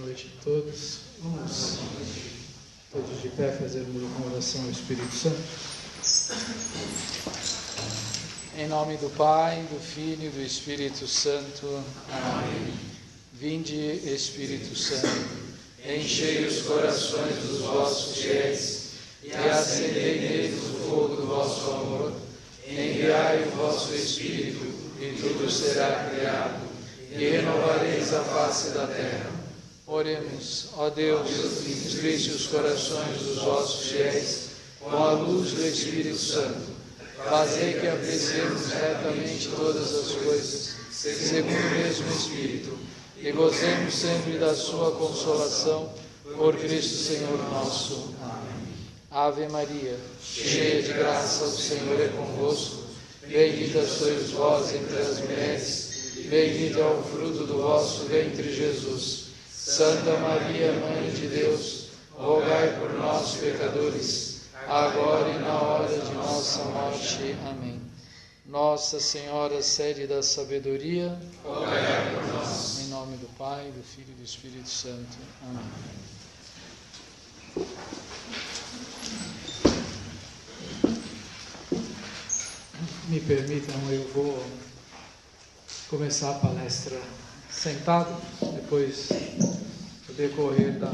noite a todos. Vamos todos de pé fazermos uma oração ao Espírito Santo. Em nome do Pai, do Filho e do Espírito Santo. Amém. Vinde, Espírito Santo, enchei os corações dos vossos fiéis e acendei neles o fogo do vosso amor. Enviai o vosso Espírito e tudo será criado e renovareis a face da terra. Oremos. Ó Deus, instruíste os corações dos vossos fiéis com a luz do Espírito Santo. Fazei que apreciemos retamente todas as coisas, segundo o mesmo Espírito, e gozemos sempre da sua consolação, por Cristo Senhor nosso. Amém. Ave Maria, cheia de graça, o Senhor é convosco. Bendita sois vós entre as mulheres, bendito é o fruto do vosso ventre, Jesus. Santa Maria, Mãe de Deus, rogai por nós, pecadores, agora e na hora de nossa morte. Amém. Nossa Senhora, sede da sabedoria, rogai por nós. Em nome do Pai, do Filho e do Espírito Santo. Amém. Me permitam, eu vou começar a palestra sentado, depois no decorrer da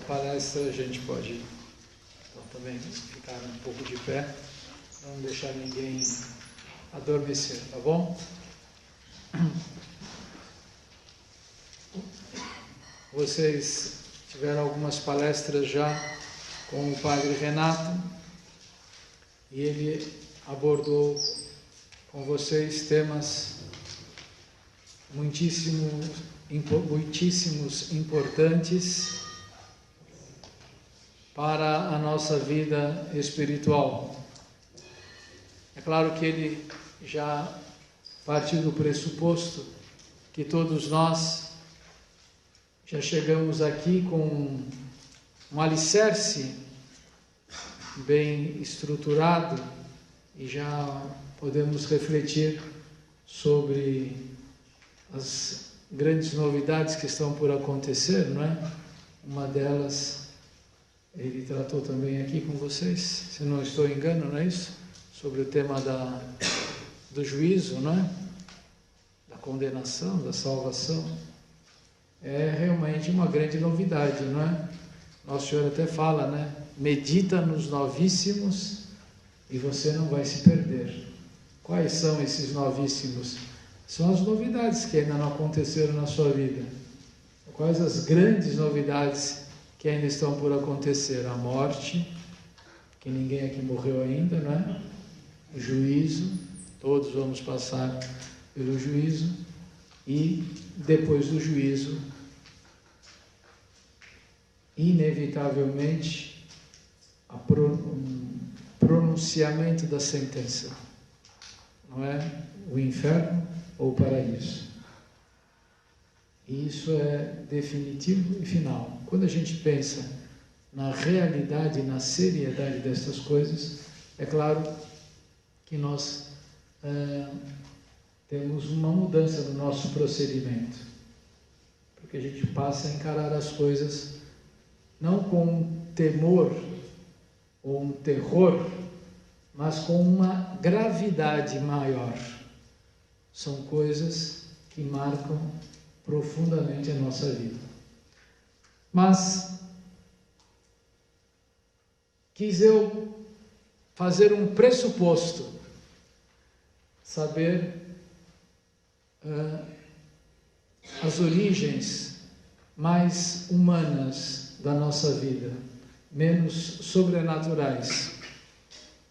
palestra a gente pode então, também ficar um pouco de pé, não deixar ninguém adormecer, tá bom? Vocês tiveram algumas palestras já com o Padre Renato e ele abordou com vocês temas muitíssimos importantes para a nossa vida espiritual. É claro que ele já partiu do pressuposto que todos nós já chegamos aqui com um alicerce bem estruturado e já podemos refletir sobre as grandes novidades que estão por acontecer, não é? Uma delas ele tratou também aqui com vocês, se não estou enganado, não é isso? Sobre o tema do juízo, não é? Da condenação, da salvação. É realmente uma grande novidade, não é? Nosso Senhor até fala, né? Medita nos novíssimos e você não vai se perder. Quais são esses novíssimos? São as novidades que ainda não aconteceram na sua vida. Quais as grandes novidades que ainda estão por acontecer? A morte, que ninguém aqui morreu ainda, né? O juízo, todos vamos passar pelo juízo, e depois do juízo, inevitavelmente, o pronunciamento da sentença, não é? O inferno ou o paraíso. E isso é definitivo e final. Quando a gente pensa na realidade e na seriedade dessas coisas, é claro que nós temos uma mudança no nosso procedimento, porque a gente passa a encarar as coisas não com um temor ou um terror, mas com uma gravidade maior. São coisas que marcam profundamente a nossa vida. Mas quis eu fazer um pressuposto, saber as origens mais humanas da nossa vida, menos sobrenaturais.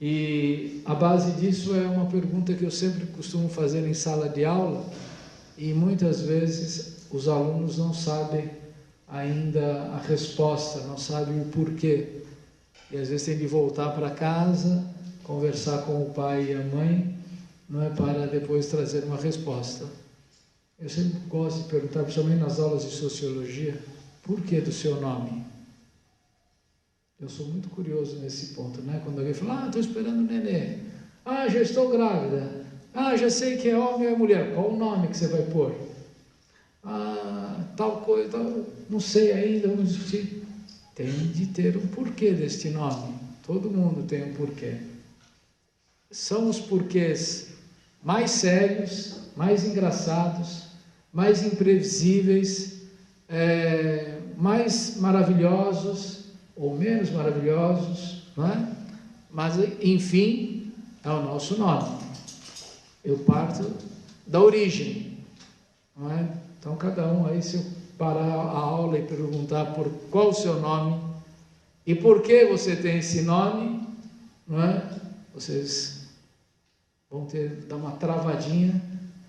E a base disso é uma pergunta que eu sempre costumo fazer em sala de aula, e muitas vezes os alunos não sabem ainda a resposta, não sabem o porquê. E às vezes tem de voltar para casa, conversar com o pai e a mãe, não é, para depois trazer uma resposta. Eu sempre gosto de perguntar, principalmente nas aulas de sociologia, por que do seu nome? Eu sou muito curioso nesse ponto, né? Quando alguém fala, estou esperando o nenê. Já estou grávida. Já sei que é homem ou é mulher. Qual o nome que você vai pôr? tal coisa, não sei ainda, vamos discutir. Tem de ter um porquê deste nome. Todo mundo tem um porquê. São os porquês mais sérios, mais engraçados, mais imprevisíveis, mais maravilhosos ou menos maravilhosos, não é? Mas, enfim, é o nosso nome. Eu parto da origem, não é? Então, cada um aí, se eu parar a aula e perguntar por qual o seu nome e por que você tem esse nome, não é? Vocês vão dar uma travadinha,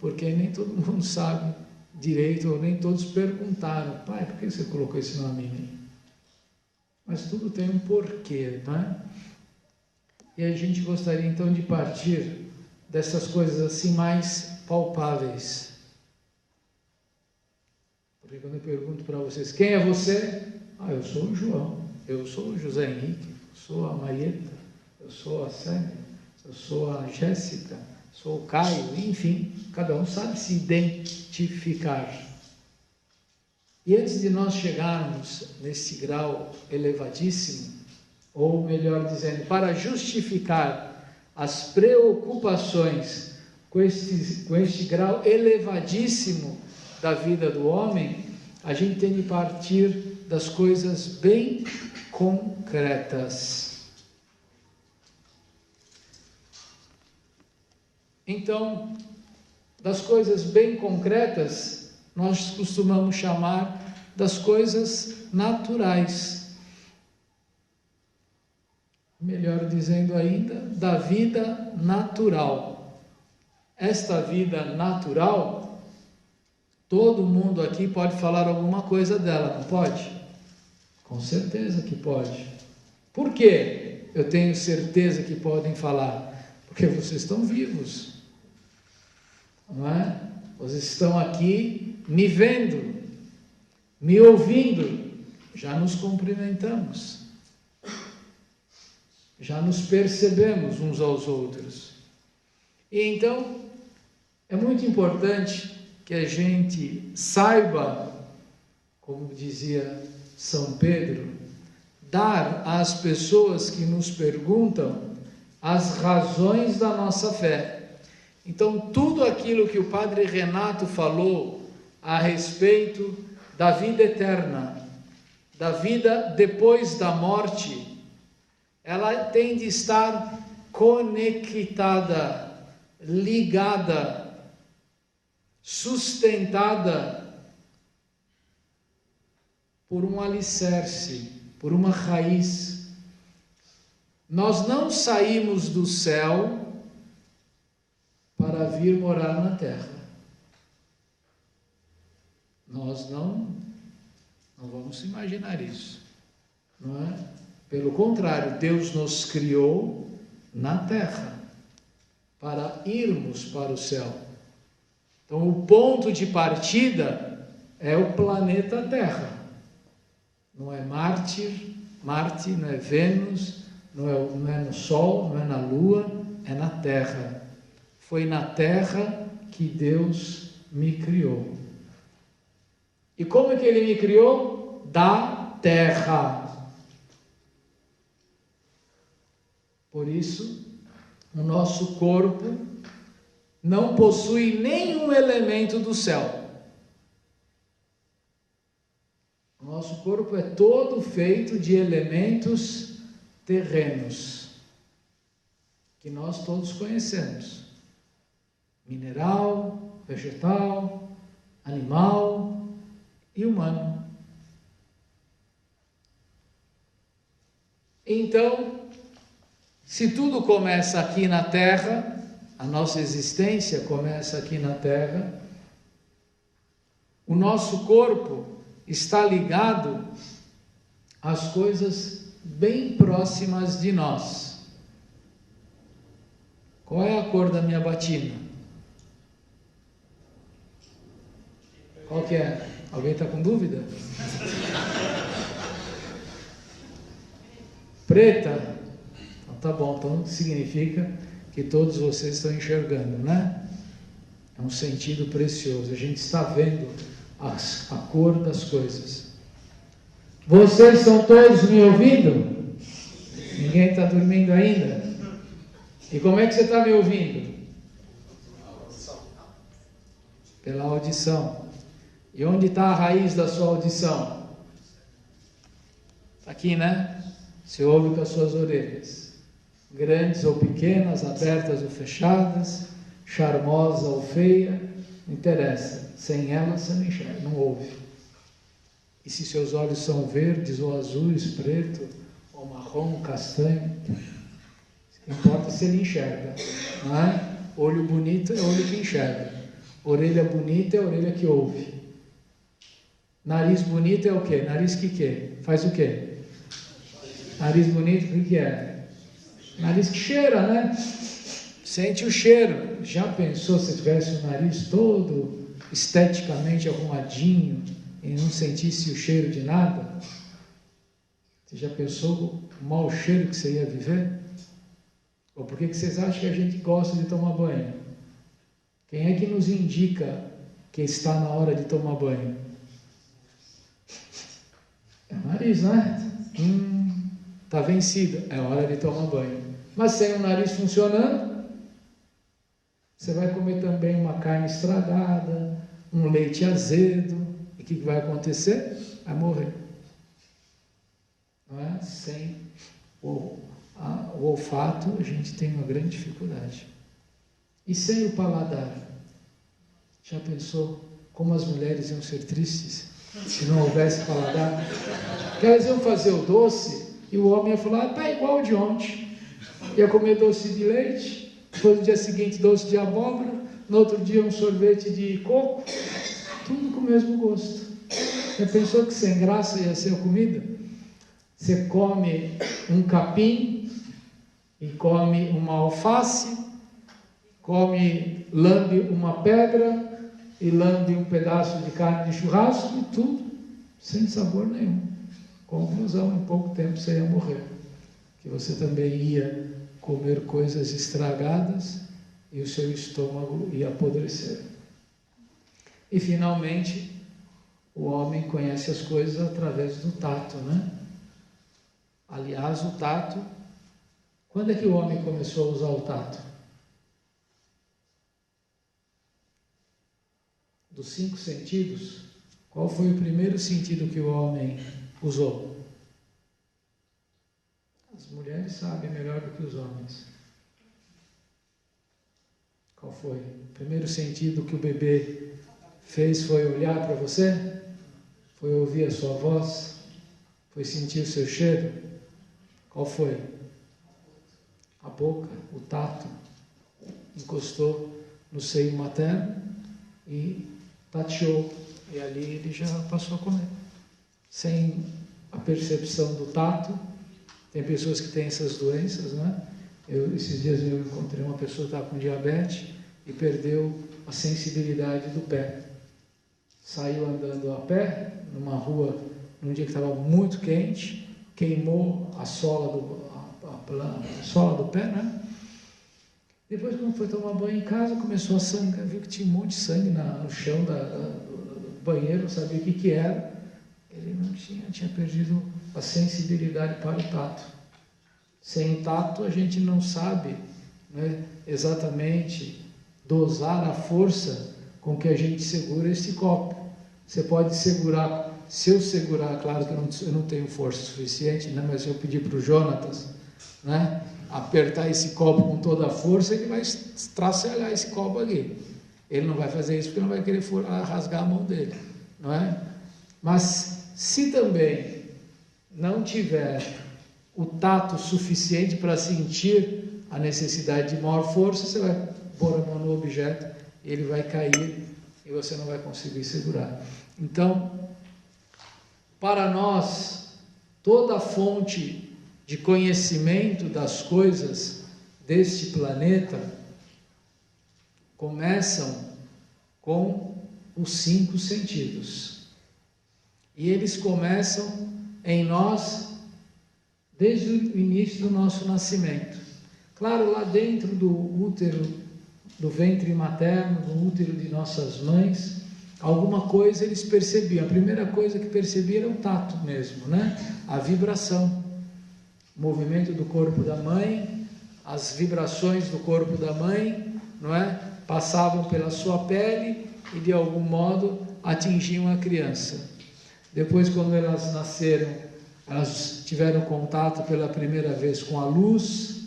porque nem todo mundo sabe direito, ou nem todos perguntaram: pai, por que você colocou esse nome em mim? Mas tudo tem um porquê, não é? E a gente gostaria então de partir dessas coisas assim mais palpáveis. Porque quando eu pergunto para vocês: quem é você? Eu sou o João, eu sou o José Henrique, eu sou a Marieta, eu sou a Sânia, eu sou a Jéssica, sou o Caio, enfim, cada um sabe se identificar. E antes de nós chegarmos nesse grau elevadíssimo, ou melhor dizendo, para justificar as preocupações com este grau elevadíssimo da vida do homem, a gente tem de partir das coisas bem concretas. Então, das coisas bem concretas, nós costumamos chamar das coisas naturais. Melhor dizendo ainda, da vida natural. Esta vida natural, todo mundo aqui pode falar alguma coisa dela, não pode? Com certeza que pode. Por quê? Eu tenho certeza que podem falar. Porque vocês estão vivos, não é? Vocês estão aqui me vendo, me ouvindo, já nos cumprimentamos, já nos percebemos uns aos outros. E então, é muito importante que a gente saiba, como dizia São Pedro, dar às pessoas que nos perguntam as razões da nossa fé. Então, tudo aquilo que o Padre Renato falou a respeito da vida eterna, da vida depois da morte, ela tem de estar conectada, ligada, sustentada por um alicerce, por uma raiz. Nós não saímos do céu para vir morar na terra. Nós não vamos imaginar isso, não é? Pelo contrário, Deus nos criou na terra para irmos para o céu. Então, o ponto de partida é o planeta Terra. Não é Marte, não é Vênus, não é no Sol, não é na Lua, é na Terra. Foi na Terra que Deus me criou. E como é que Ele me criou? Da terra. Por isso, o nosso corpo não possui nenhum elemento do céu. O nosso corpo é todo feito de elementos terrenos, que nós todos conhecemos: mineral, vegetal, animal e humano. Então, se tudo começa aqui na Terra, a nossa existência começa aqui na Terra, o nosso corpo está ligado às coisas bem próximas de nós. Qual é a cor da minha batina? Qual que é? Alguém está com dúvida? Preta? Então, tá bom, então significa que todos vocês estão enxergando, né? É um sentido precioso. A gente está vendo a cor das coisas. Vocês estão todos me ouvindo? Ninguém está dormindo ainda? E como é que você está me ouvindo? Pela audição. E onde está a raiz da sua audição? Aqui, né? Você ouve com as suas orelhas. Grandes ou pequenas, abertas ou fechadas, charmosa ou feia, não interessa. Sem ela você não enxerga, não ouve. E se seus olhos são verdes ou azuis, preto, ou marrom, castanho, não importa se ele enxerga, não é? Olho bonito é olho que enxerga. Orelha bonita é a orelha que ouve. Nariz bonito é o quê? Nariz que faz o quê? Nariz bonito, o que é? Nariz que cheira, né? Sente o cheiro. Já pensou se tivesse o nariz todo esteticamente arrumadinho e não sentisse o cheiro de nada? Você já pensou o mau cheiro que você ia viver? Ou por que vocês acham que a gente gosta de tomar banho? Quem é que nos indica que está na hora de tomar banho? É o nariz, né? Está vencido, é hora de tomar banho. Mas sem o nariz funcionando, você vai comer também uma carne estragada, um leite azedo, e o que vai acontecer? Vai morrer. Não é? Sem o olfato, a gente tem uma grande dificuldade. E sem o paladar? Já pensou como as mulheres iam ser tristes se não houvesse paladar? Porque elas iam fazer o doce e o homem ia falar, está igual de ontem. Ia comer doce de leite, depois no dia seguinte doce de abóbora, no outro dia um sorvete de coco, tudo com o mesmo gosto. Já pensou que sem graça ia ser a comida? Você come um capim e come uma alface, lambe uma pedra e lambe um pedaço de carne de churrasco e tudo sem sabor nenhum. Conclusão, em pouco tempo você ia morrer. Que você também ia comer coisas estragadas e o seu estômago ia apodrecer. E finalmente, o homem conhece as coisas através do tato, né? Aliás, o tato, quando é que o homem começou a usar o tato? Dos 5 sentidos, qual foi o primeiro sentido que o homem usou? As mulheres sabem melhor do que os homens. Qual foi? O primeiro sentido que o bebê fez foi olhar para você? Foi ouvir a sua voz? Foi sentir o seu cheiro? Qual foi? A boca, o tato. Encostou no seio materno e tateou. E ali ele já passou a comer. Sem a percepção do tato. Tem pessoas que têm essas doenças, né? Esses dias eu encontrei uma pessoa que estava com diabetes e perdeu a sensibilidade do pé. Saiu andando a pé, numa rua, num dia que estava muito quente, queimou a sola do pé, né? Depois, quando foi tomar banho em casa, começou a sangrar, viu que tinha um monte de sangue no chão do banheiro, não sabia o que era. Ele não tinha perdido a sensibilidade para o tato. Sem o tato, a gente não sabe, né, exatamente dosar a força com que a gente segura esse copo. Você pode segurar, se eu segurar, claro que eu não tenho força suficiente, né, mas se eu pedir para o Jonatas, né, apertar esse copo com toda a força, ele vai estraçalhar esse copo aqui. Ele não vai fazer isso porque não vai querer rasgar a mão dele, não é? Mas se também não tiver o tato suficiente para sentir a necessidade de maior força, você vai pôr a mão no objeto, ele vai cair e você não vai conseguir segurar. Então, para nós, toda a fonte de conhecimento das coisas deste planeta começam com os 5 sentidos. E eles começam em nós desde o início do nosso nascimento. Claro, lá dentro do útero, do ventre materno, do útero de nossas mães, alguma coisa eles percebiam. A primeira coisa que percebiam era o tato mesmo, né? A vibração, o movimento do corpo da mãe, as vibrações do corpo da mãe, não é? Passavam pela sua pele e de algum modo atingiam a criança. Depois, quando elas nasceram, elas tiveram contato pela primeira vez com a luz,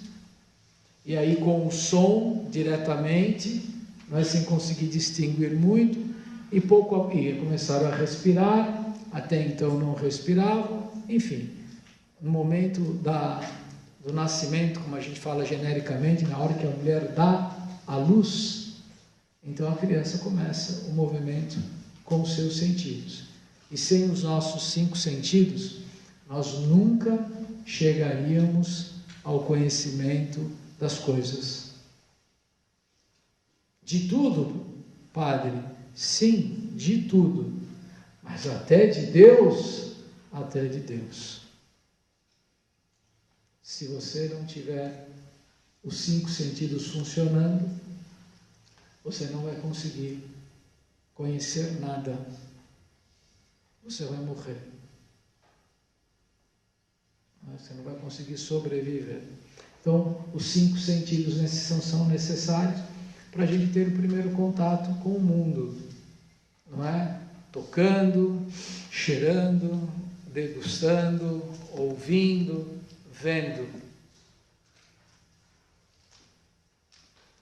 e aí com o som diretamente, mas sem conseguir distinguir muito, e pouco a pouco começaram a respirar, até então não respiravam, enfim, no momento do nascimento, como a gente fala genericamente, na hora que a mulher dá a luz, então a criança começa o movimento com os seus sentidos. E sem os nossos 5 sentidos, nós nunca chegaríamos ao conhecimento das coisas. De tudo, Padre? Sim, de tudo. Mas até de Deus, até de Deus. Se você não tiver os 5 sentidos funcionando, você não vai conseguir conhecer nada. Você vai morrer. Você não vai conseguir sobreviver. Então, os 5 sentidos são necessários para a gente ter o primeiro contato com o mundo. Não é? Tocando, cheirando, degustando, ouvindo, vendo.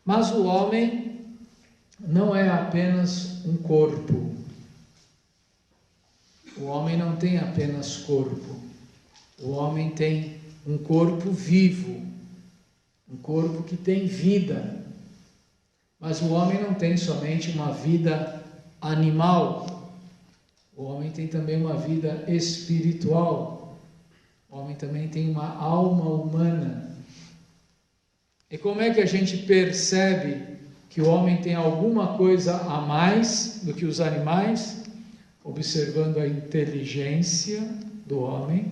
Mas o homem não é apenas um corpo. O homem não tem apenas corpo. O homem tem um corpo vivo, um corpo que tem vida. Mas o homem não tem somente uma vida animal. O homem tem também uma vida espiritual. O homem também tem uma alma humana. E como é que a gente percebe que o homem tem alguma coisa a mais do que os animais? Observando a inteligência do homem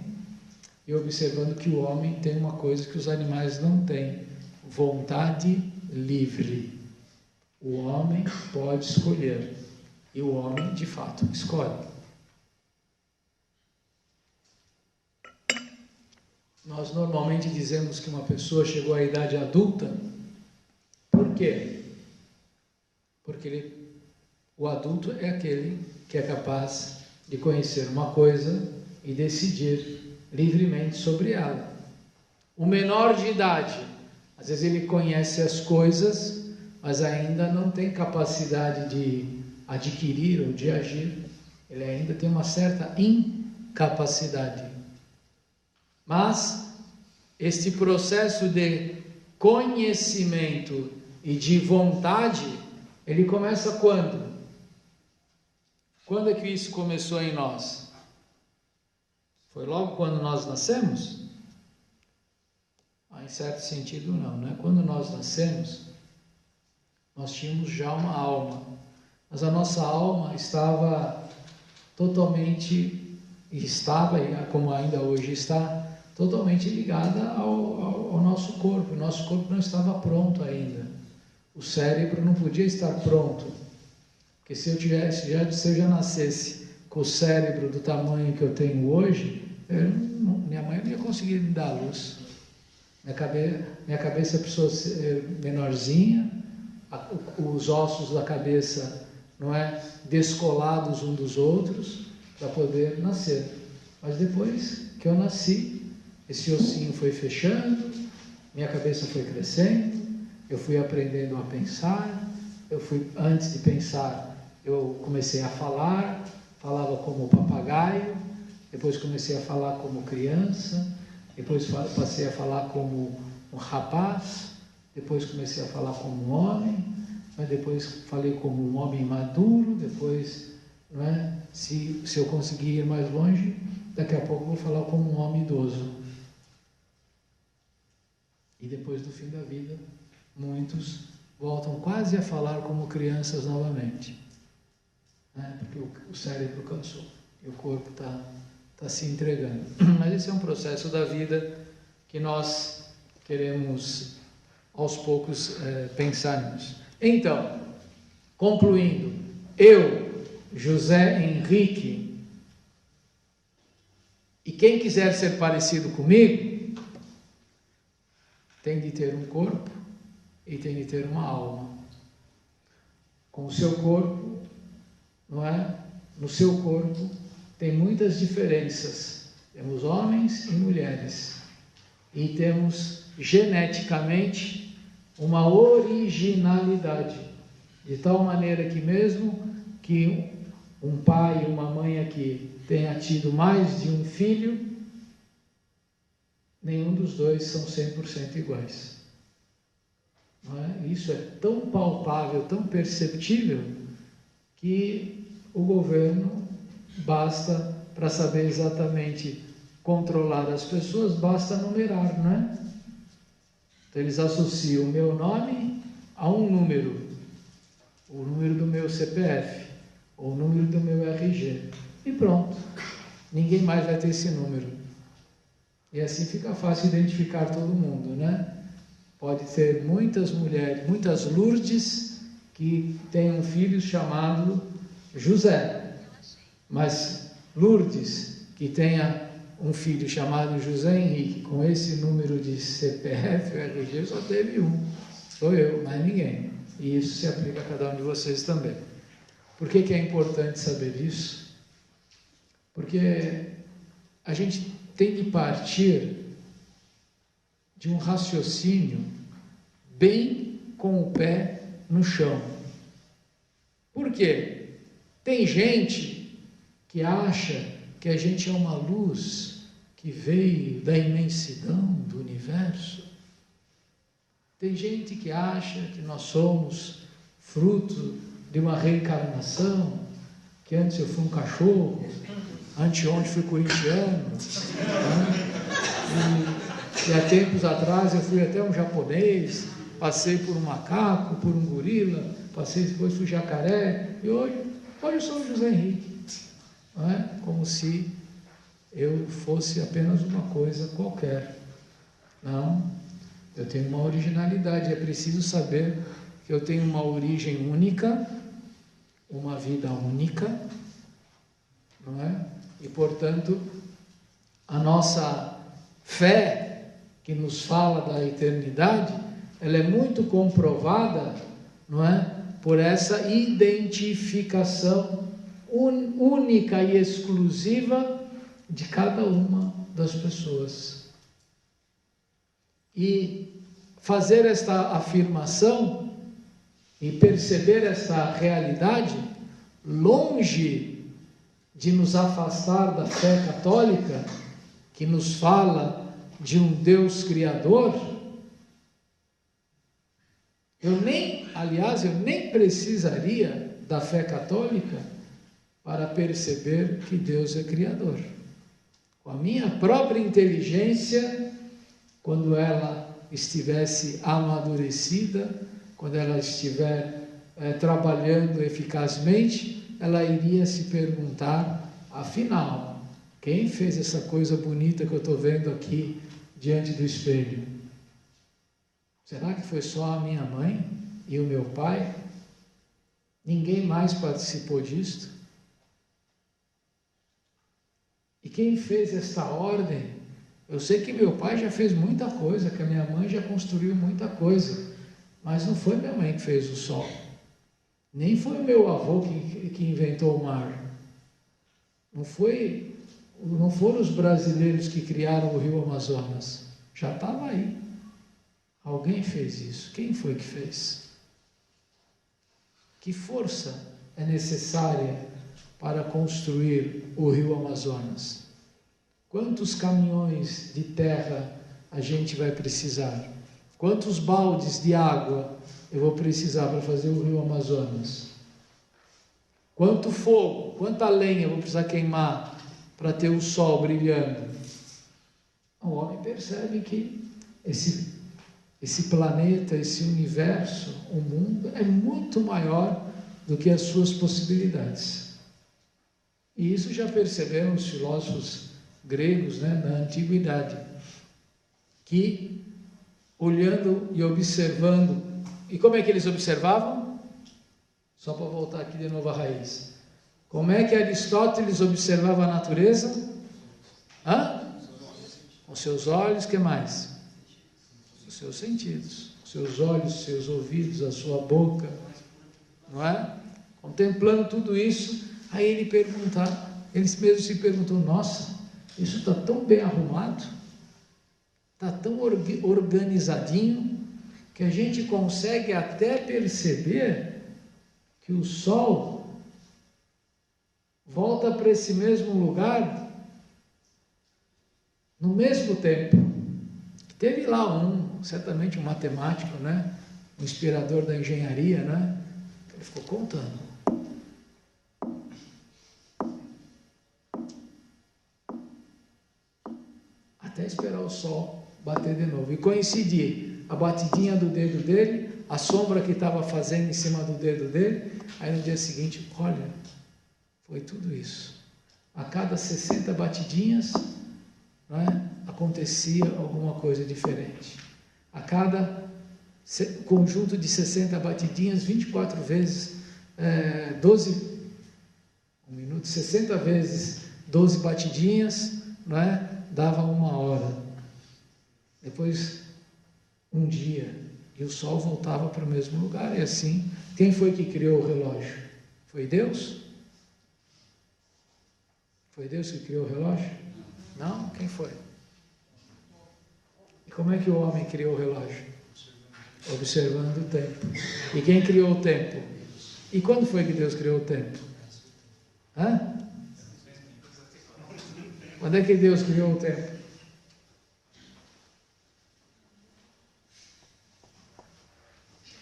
e observando que o homem tem uma coisa que os animais não têm: vontade livre. O homem pode escolher e o homem de fato escolhe. Nós normalmente dizemos que uma pessoa chegou à idade adulta. Por quê? Porque o adulto é aquele que é capaz de conhecer uma coisa e decidir livremente sobre ela. O menor de idade, às vezes ele conhece as coisas, mas ainda não tem capacidade de adquirir ou de agir. Ele ainda tem uma certa incapacidade. Mas este processo de conhecimento e de vontade, ele começa quando? Quando é que isso começou em nós? Foi logo quando nós nascemos? Em certo sentido não, né? Quando nós nascemos, nós tínhamos já uma alma, mas a nossa alma estava totalmente, como ainda hoje está, totalmente ligada ao nosso corpo. O nosso corpo não estava pronto ainda. O cérebro não podia estar pronto. Porque se eu já nascesse com o cérebro do tamanho que eu tenho hoje, minha mãe não ia conseguir me dar a luz. Minha cabeça precisou ser menorzinha, os ossos da cabeça, não é, descolados um dos outros, para poder nascer. Mas depois que eu nasci, esse ossinho foi fechando, minha cabeça foi crescendo, eu fui aprendendo a pensar, antes de pensar, eu comecei a falar, falava como papagaio, depois comecei a falar como criança, depois passei a falar como um rapaz, depois comecei a falar como um homem, mas depois falei como um homem maduro, depois, não é? Se eu conseguir ir mais longe, daqui a pouco eu vou falar como um homem idoso. E depois do fim da vida, muitos voltam quase a falar como crianças novamente, né? Porque o cérebro cansou e o corpo está se entregando. Mas esse é um processo da vida que nós queremos aos poucos pensar nisso. Então, concluindo, eu José Henrique. E quem quiser ser parecido comigo, tem de ter um corpo e tem de ter uma alma. Com o seu corpo, não é? No seu corpo tem muitas diferenças. Temos homens e mulheres. E temos geneticamente uma originalidade. De tal maneira que mesmo que um pai e uma mãe aqui tenha tido mais de um filho, nenhum dos dois são 100% iguais. Não é? Isso é tão palpável, tão perceptível, que o governo basta, para saber exatamente controlar as pessoas, basta numerar, não é? Então eles associam o meu nome a um número, o número do meu CPF, ou o número do meu RG, e pronto, ninguém mais vai ter esse número. E assim fica fácil identificar todo mundo, né? Pode ter muitas mulheres, muitas Lourdes, que têm um filho chamado José, mas Lourdes, que tenha um filho chamado José Henrique, com esse número de CPF, RG, só teve um, sou eu, mais ninguém. E isso se aplica a cada um de vocês também. Por que que é importante saber isso? Porque a gente tem de partir de um raciocínio bem com o pé no chão. Por quê? Tem gente que acha que a gente é uma luz que veio da imensidão do universo. Tem gente que acha que nós somos fruto de uma reencarnação, que antes eu fui um cachorro, anteontem fui corintiano, né? E há tempos atrás eu fui até um japonês, passei por um macaco, por um gorila, passei depois fui jacaré, e hoje eu sou o José Henrique, não é? Como se eu fosse apenas uma coisa qualquer. Não, eu tenho uma originalidade, é preciso saber que eu tenho uma origem única, uma vida única, não é? E portanto, a nossa fé que nos fala da eternidade, ela é muito comprovada, não é? Por essa identificação única e exclusiva de cada uma das pessoas. E fazer esta afirmação e perceber esta realidade, longe de nos afastar da fé católica, que nos fala de um Deus Criador, eu nem precisaria da fé católica para perceber que Deus é Criador. Com a minha própria inteligência, quando ela estivesse amadurecida, quando ela estiver trabalhando eficazmente, ela iria se perguntar, afinal, quem fez essa coisa bonita que eu estou vendo aqui diante do espelho? Será que foi só a minha mãe e o meu pai? Ninguém mais participou disto? E quem fez esta ordem? Eu sei que meu pai já fez muita coisa, que a minha mãe já construiu muita coisa, mas não foi minha mãe que fez o sol, nem foi o meu avô que inventou o mar, não foram os brasileiros que criaram o rio Amazonas, já estava aí, alguém fez isso. Quem foi que fez? Que força é necessária para construir o rio Amazonas? Quantos caminhões de terra a gente vai precisar? Quantos baldes de água eu vou precisar para fazer o rio Amazonas? Quanto fogo, quanta lenha eu vou precisar queimar para ter o sol brilhando? O homem percebe que esse planeta, esse universo, o mundo, é muito maior do que as suas possibilidades. E isso já perceberam os filósofos gregos, né, na antiguidade, que olhando e observando, e como é que eles observavam? Só para voltar aqui de novo à raiz. Como é que Aristóteles observava a natureza? Com seus olhos, que mais? Os seus sentidos, os seus olhos, os seus ouvidos, a sua boca, não é? Contemplando tudo isso, aí ele mesmo se perguntou, nossa, isso está tão bem arrumado, está tão organizadinho, que a gente consegue até perceber que o Sol volta para esse mesmo lugar no mesmo tempo. Teve lá certamente um matemático, né? Um inspirador da engenharia, né? Ele ficou contando. Até esperar o Sol bater de novo. E coincidir a batidinha do dedo dele, a sombra que estava fazendo em cima do dedo dele. Aí no dia seguinte, olha, foi tudo isso. A cada 60 batidinhas, não é? Acontecia alguma coisa diferente. A cada conjunto de 60 batidinhas, 24 vezes, 60 vezes 12 batidinhas, não é? Dava 1 hora. Depois, um dia, e o Sol voltava para o mesmo lugar. E assim, quem foi que criou o relógio? Foi Deus? Foi Deus que criou o relógio? Não? Quem foi? E como é que o homem criou o relógio? Observando o tempo. E quem criou o tempo? E quando foi que Deus criou o tempo? Quando é que Deus criou o tempo?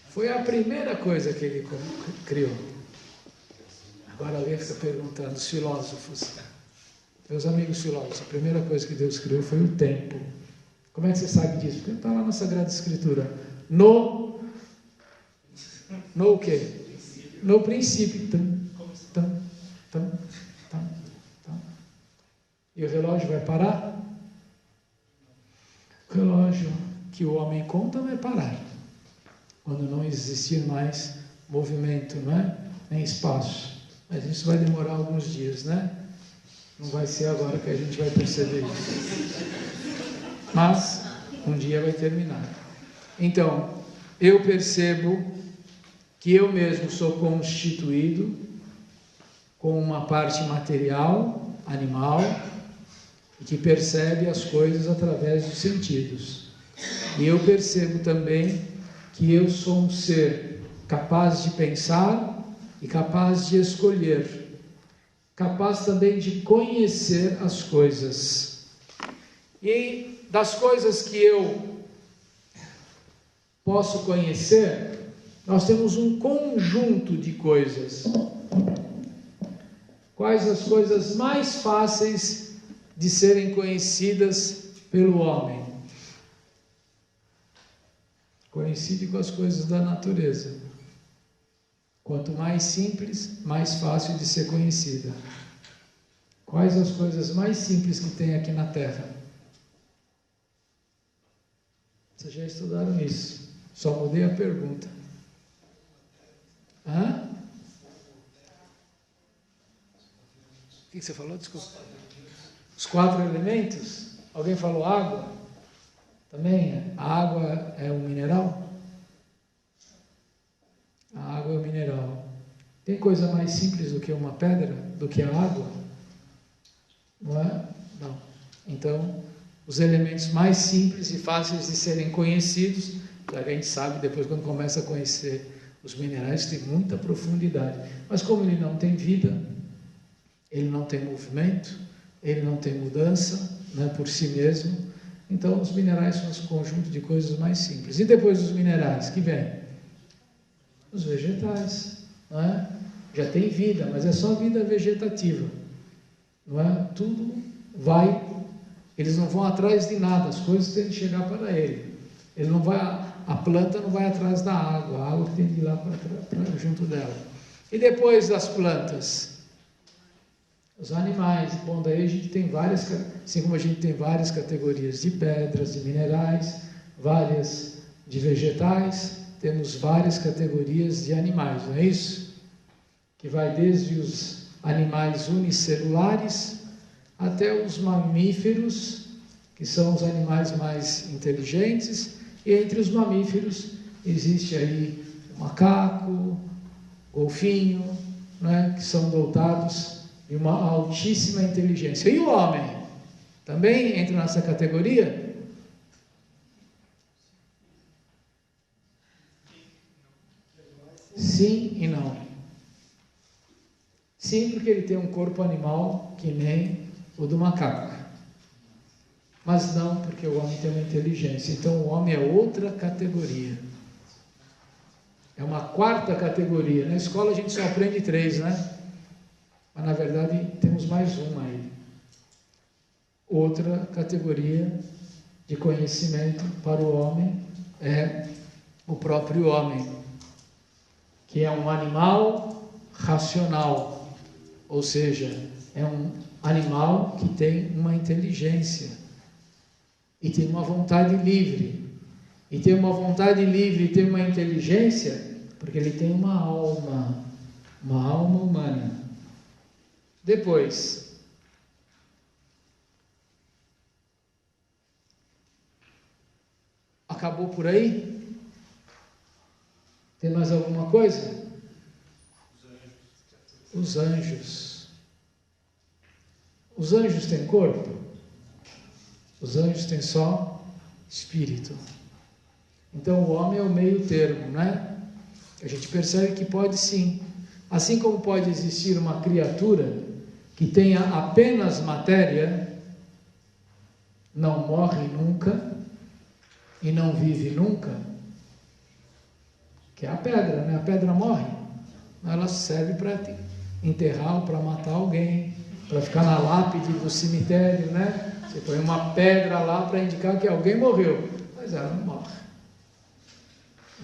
Foi a primeira coisa que ele criou. Agora alguém fica perguntando, os filósofos, meus amigos filósofos, a primeira coisa que Deus criou foi o tempo. Como é que você sabe disso? Porque está lá na Sagrada Escritura. No o quê? No princípio. E o relógio vai parar? O relógio que o homem conta vai parar. Quando não existir mais movimento, não é? Nem espaço. Mas isso vai demorar alguns dias, né? Não vai ser agora que a gente vai perceber isso. Mas um dia vai terminar. Então, eu percebo que eu mesmo sou constituído com uma parte material, animal, e que percebe as coisas através dos sentidos. E eu percebo também que eu sou um ser capaz de pensar e capaz de escolher, capaz também de conhecer as coisas. E das coisas que eu posso conhecer, nós temos um conjunto de coisas. Quais as coisas mais fáceis de serem conhecidas pelo homem? Coincide com as coisas da natureza. Quanto mais simples, mais fácil de ser conhecida. Quais as coisas mais simples que tem aqui na Terra? Vocês já estudaram isso. Só mudei a pergunta. O que você falou? Desculpa. Os 4 elementos? Alguém falou água? Também, a água é um mineral? A água é um mineral. Tem coisa mais simples do que uma pedra? Do que a água? Não é? Não. Então, os elementos mais simples e fáceis de serem conhecidos, já que a gente sabe, depois quando começa a conhecer os minerais, tem muita profundidade. Mas como ele não tem vida, ele não tem movimento, ele não tem mudança, né, por si mesmo, então os minerais são esse conjunto de coisas mais simples. E depois dos minerais, que vem? Os vegetais, não é? Já tem vida, mas é só vida vegetativa, não é? Tudo vai, eles não vão atrás de nada, as coisas têm que chegar para ele. Ele não vai, a planta não vai atrás da água, a água tem que ir lá para junto dela. E depois das plantas? Os animais. Bom, daí a gente tem várias, assim como a gente tem várias categorias de pedras, de minerais, várias de vegetais, temos várias categorias de animais, não é isso? Que vai desde os animais unicelulares até os mamíferos, que são os animais mais inteligentes, e entre os mamíferos existe aí o macaco, golfinho, né, que são dotados de uma altíssima inteligência. E o homem também entra nessa categoria? Sim e não. Sim, porque ele tem um corpo animal que nem o do macaco. Mas não porque o homem tem uma inteligência. Então o homem é outra categoria. É uma quarta categoria. Na escola a gente só aprende 3, né? Mas na verdade temos mais uma aí. Outra categoria de conhecimento para o homem é o próprio homem, que é um animal racional, ou seja, é um animal que tem uma inteligência e tem uma vontade livre. E tem uma vontade livre e tem uma inteligência porque ele tem uma alma humana. Depois, acabou por aí? Tem mais alguma coisa? Os anjos. Os anjos têm corpo? Os anjos têm só espírito. Então o homem é o meio termo, né? A gente percebe que pode sim. Assim como pode existir uma criatura que tenha apenas matéria, não morre nunca e não vive nunca, que é a pedra, né? A pedra morre, ela serve para enterrar ou para matar alguém, para ficar na lápide do cemitério, né? Você põe uma pedra lá para indicar que alguém morreu, mas ela não morre,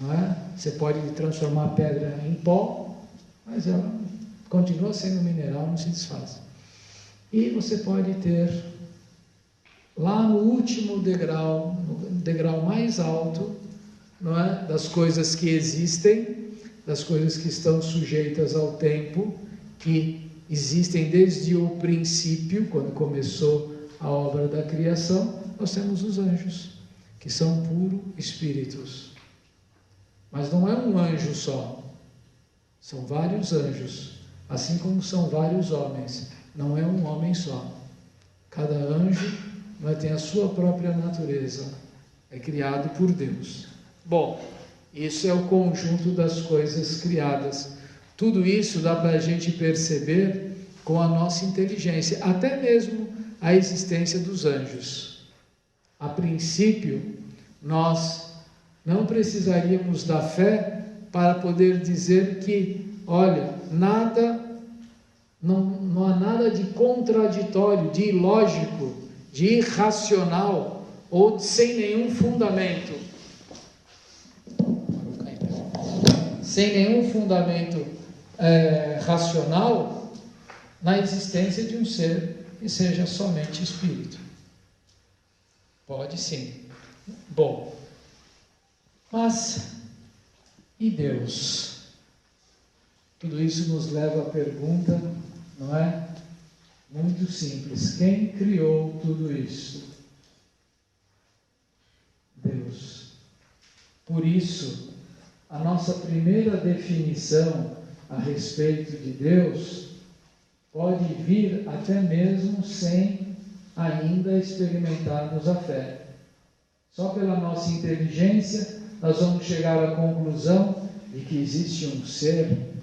não é? Você pode transformar a pedra em pó, mas ela continua sendo mineral, não se desfaz. E você pode ter lá no último degrau, no degrau mais alto, não é? Das coisas que existem, das coisas que estão sujeitas ao tempo, que existem desde o princípio, quando começou a obra da criação. Nós temos os anjos, que são puro espíritos. Mas não é um anjo só, são vários anjos, assim como são vários homens, não é um homem só. Cada anjo tem a sua própria natureza, é criado por Deus. Bom, isso é o conjunto das coisas criadas. Tudo isso dá para a gente perceber com a nossa inteligência, até mesmo a existência dos anjos. A princípio, nós não precisaríamos da fé para poder dizer que, olha, não há nada de contraditório, de ilógico, de irracional ou sem nenhum fundamento. Sem nenhum fundamento racional na existência de um ser que seja somente espírito. Pode sim. Bom, mas e Deus? Tudo isso nos leva à pergunta, não é? Muito simples. Quem criou tudo isso? Deus. Por isso, a nossa primeira definição a respeito de Deus pode vir até mesmo sem ainda experimentarmos a fé. Só pela nossa inteligência nós vamos chegar à conclusão de que existe um ser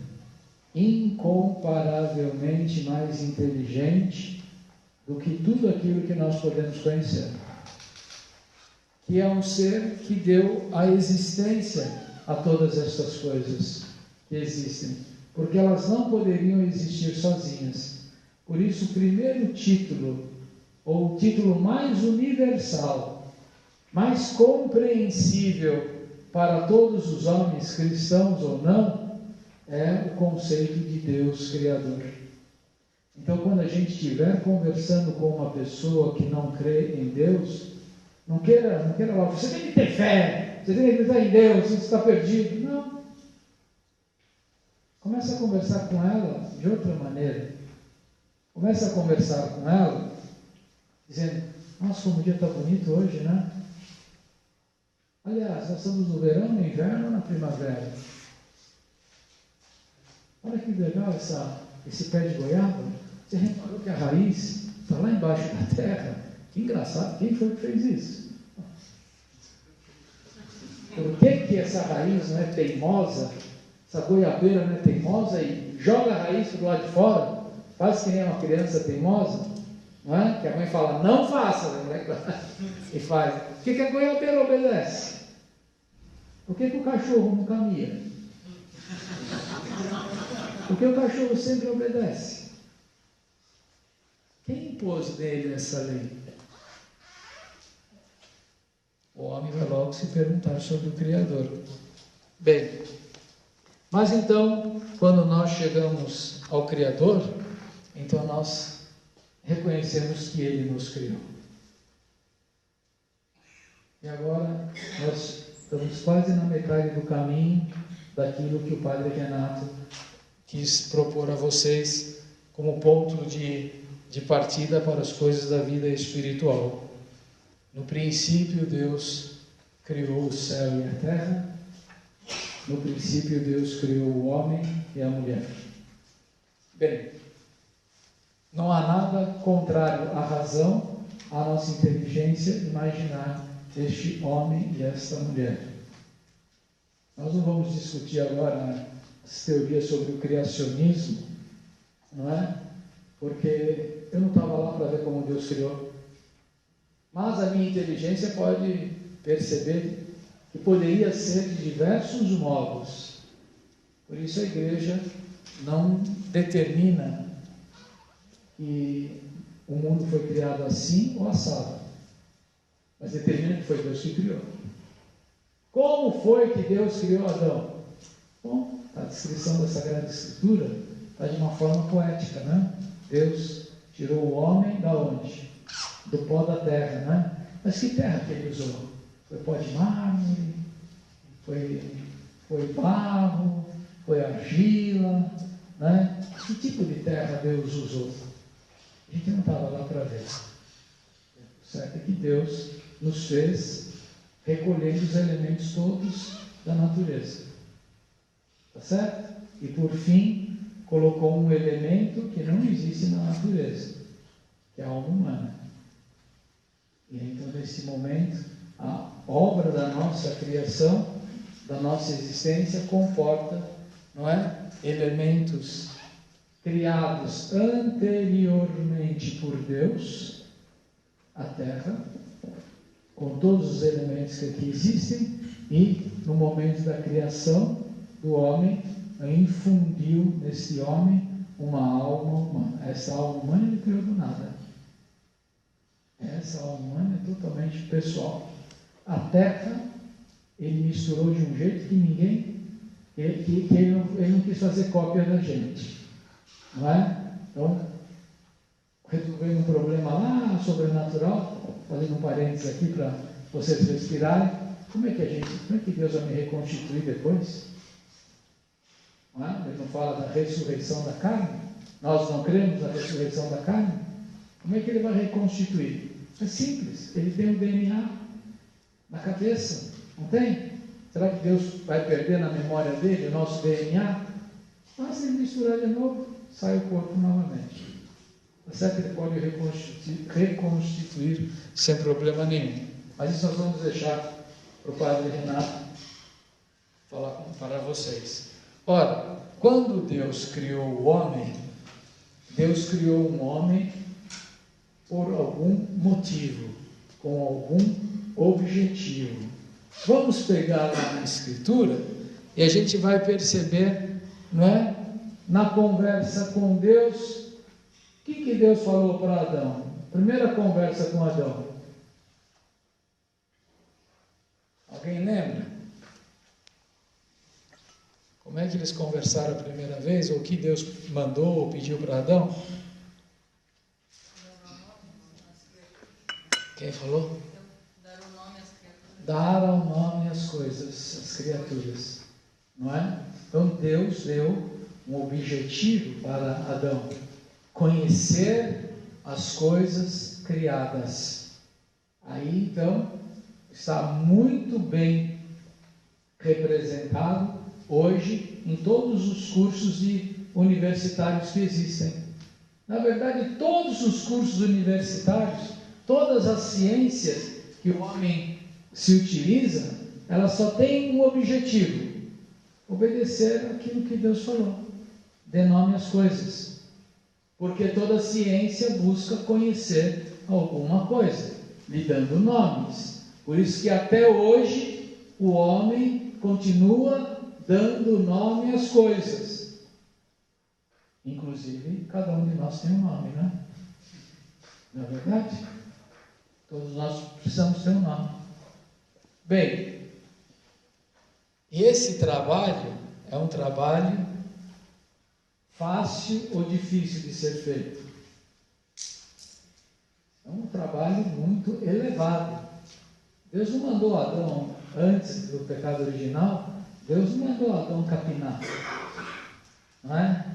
incomparavelmente mais inteligente do que tudo aquilo que nós podemos conhecer, que é um ser que deu a existência a todas estas coisas que existem, porque elas não poderiam existir sozinhas. Por isso, o primeiro título, ou o título mais universal, mais compreensível para todos os homens, cristãos ou não, é o conceito de Deus Criador. Então, quando a gente estiver conversando com uma pessoa que não crê em Deus, não queira lá, você tem que ter fé, você tem que acreditar em Deus, você está perdido. Não. Começa a conversar com ela de outra maneira. Começa a conversar com ela, dizendo: nossa, como o dia está bonito hoje, né? Aliás, nós estamos no verão, no inverno ou na primavera? Olha que legal esse pé de goiaba. Você reparou que a raiz está lá embaixo da terra? Que engraçado, quem foi que fez isso? Por que essa raiz não é teimosa? Essa goiabeira não é teimosa e joga a raiz para o lado de fora? Faz que nem uma criança teimosa, não é? Que a mãe fala: não faça, né? E faz. Por que a goiabeira obedece? Por que o cachorro não caminha? Porque o cachorro sempre obedece. Quem impôs nele essa lei? O homem vai logo se perguntar sobre o Criador. Bem, mas então, quando nós chegamos ao Criador, então nós reconhecemos que Ele nos criou. E agora nós estamos quase na metade do caminho daquilo que o Padre Renato quis propor a vocês como ponto de partida para as coisas da vida espiritual. No princípio, Deus criou o céu e a terra. No princípio, Deus criou o homem e a mulher. Bem, não há nada contrário à razão, à nossa inteligência, imaginar este homem e esta mulher. Nós não vamos discutir agora as teorias sobre o criacionismo, não é? Porque eu não estava lá para ver como Deus criou. Mas a minha inteligência pode perceber que poderia ser de diversos modos. Por isso a igreja não determina que o mundo foi criado assim ou assado, mas determina que foi Deus que criou. Como foi que Deus criou Adão? Bom, a descrição da Sagrada Escritura está de uma forma poética, né? Deus tirou o homem da onde? Do pó da terra, né? Mas que terra que ele usou? Foi pó de mármore? Foi barro? Foi argila? Né? Que tipo de terra Deus usou? A gente não estava lá para ver. O certo é que Deus nos fez recolhendo os elementos todos da natureza. Tá certo? E por fim, colocou um elemento que não existe na natureza, que é a alma humana. E então, nesse momento, a obra da nossa criação, da nossa existência, comporta, não é? Elementos criados anteriormente por Deus, a terra, com todos os elementos que aqui existem, e no momento da criação do homem, infundiu nesse homem uma alma humana. Essa alma humana ele criou do nada. Essa alma humana é totalmente pessoal. A terra ele misturou de um jeito que ninguém, ele não quis fazer cópia da gente, não é? Então, resolvendo um problema lá sobrenatural, fazendo um parênteses aqui para vocês respirarem, como é que Deus vai me reconstituir depois? Não é? Ele não fala da ressurreição da carne? Nós não cremos na ressurreição da carne? Como é que ele vai reconstituir? É simples, ele tem o DNA na cabeça, não tem? Será que Deus vai perder na memória dele o nosso DNA? Mas se ele misturar de novo, sai o corpo novamente. Será que ele pode reconstituir sem problema nenhum? Mas isso nós vamos deixar para o Padre Renato falar para vocês. Ora, quando Deus criou o homem, Deus criou um homem por algum motivo, com algum objetivo. Vamos pegar lá na Escritura e a gente vai perceber, não é? Na conversa com Deus, o que Deus falou para Adão? Primeira conversa com Adão. Alguém lembra? Como é que eles conversaram a primeira vez? Ou o que Deus mandou ou pediu para Adão? Quem falou? Dar ao nome às coisas, às criaturas. Não é? Então Deus deu um objetivo para Adão. conhecer as coisas criadas. Aí então está muito bem representado hoje em todos os cursos universitários que existem. Na verdade, todos os cursos universitários, todas as ciências que o homem se utiliza, elas só têm um objetivo: obedecer aquilo que Deus falou. Dê nome às coisas. Porque toda ciência busca conhecer alguma coisa, lhe dando nomes. Por isso que até hoje o homem continua dando nome às coisas. Inclusive, cada um de nós tem um nome, né? Não é verdade? Todos nós precisamos ter um nome. Bem, e esse trabalho é um trabalho fácil ou difícil de ser feito? É um trabalho muito elevado. Deus não mandou Adão, antes do pecado original, Deus não mandou Adão capinar, não é?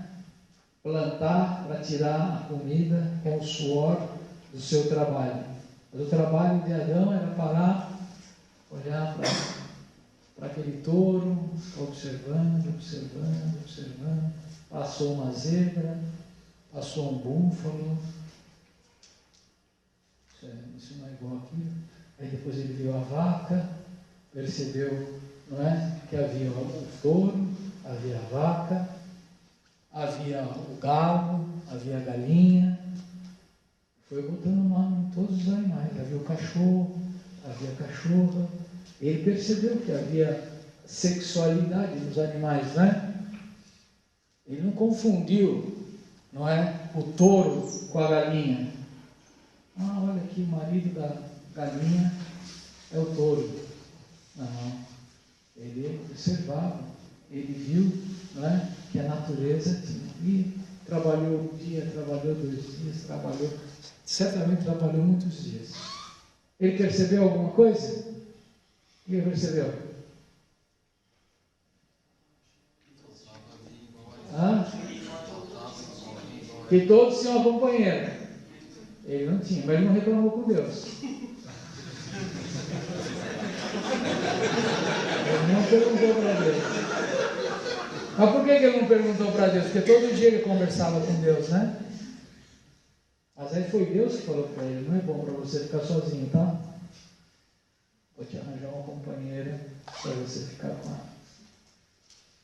Plantar para tirar a comida com o suor do seu trabalho. Mas o trabalho de Adão era parar, olhar para aquele touro, observando. Passou uma zebra, passou um búfalo. Isso não é igual aquilo. Aí depois ele viu a vaca, percebeu, não é, que havia o touro, havia a vaca, havia o galo, havia a galinha. Foi botando nome em todos os animais. Havia o cachorro, havia a cachorra. Ele percebeu que havia sexualidade nos animais, né? Ele não confundiu, não é, o touro com a galinha. Ah, olha aqui, o marido da galinha é o touro. Não, ele observava, ele viu, não é, que a natureza tinha. E trabalhou um dia, trabalhou 2 dias, certamente trabalhou muitos dias. Ele percebeu alguma coisa? O que ele percebeu? Que todos tinham uma companheira. Ele não tinha, mas ele não reclamou com Deus. Ele não perguntou para Deus. Mas por que ele não perguntou para Deus? Porque todo dia ele conversava com Deus, né? Mas aí foi Deus que falou para ele: não é bom para você ficar sozinho, tá? Vou te arranjar uma companheira para você ficar com ela.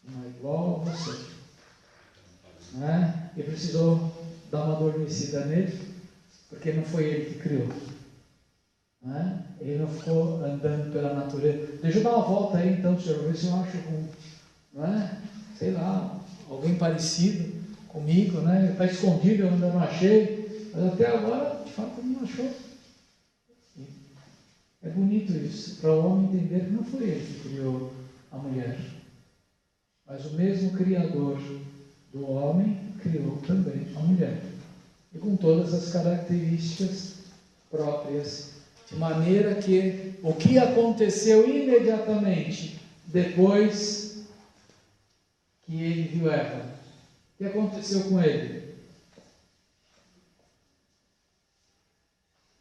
Não é igual a você. Não é? E precisou dar uma adormecida nele, porque não foi ele que criou. Não é? Ele não ficou andando pela natureza. Deixa eu dar uma volta aí então, senhor, ver se eu acho não é? Sei lá, alguém parecido comigo, né? Ele está escondido, eu ainda não achei, mas até agora, de fato, ele não achou. É bonito isso, para o homem entender que não foi ele que criou a mulher, mas o mesmo Criador do homem criou também a mulher, e com todas as características próprias, de maneira que o que aconteceu imediatamente depois que ele viu Eva, o que aconteceu com ele?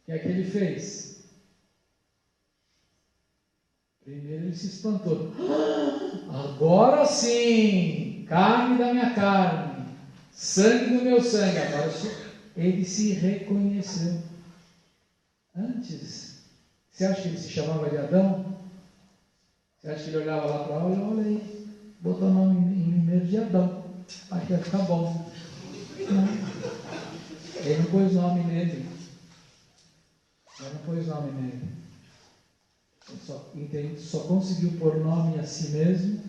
O que é que ele fez? Primeiro ele se espantou. Agora sim, carne da minha carne, sangue do meu sangue. Agora ele se reconheceu. Antes, você acha que ele se chamava de Adão? Você acha que ele olhava lá para ela? Olha aí, botou o nome em mim mesmo de Adão. Acho que vai ficar bom. Não. Ele não pôs nome nele. Ele só conseguiu pôr nome a si mesmo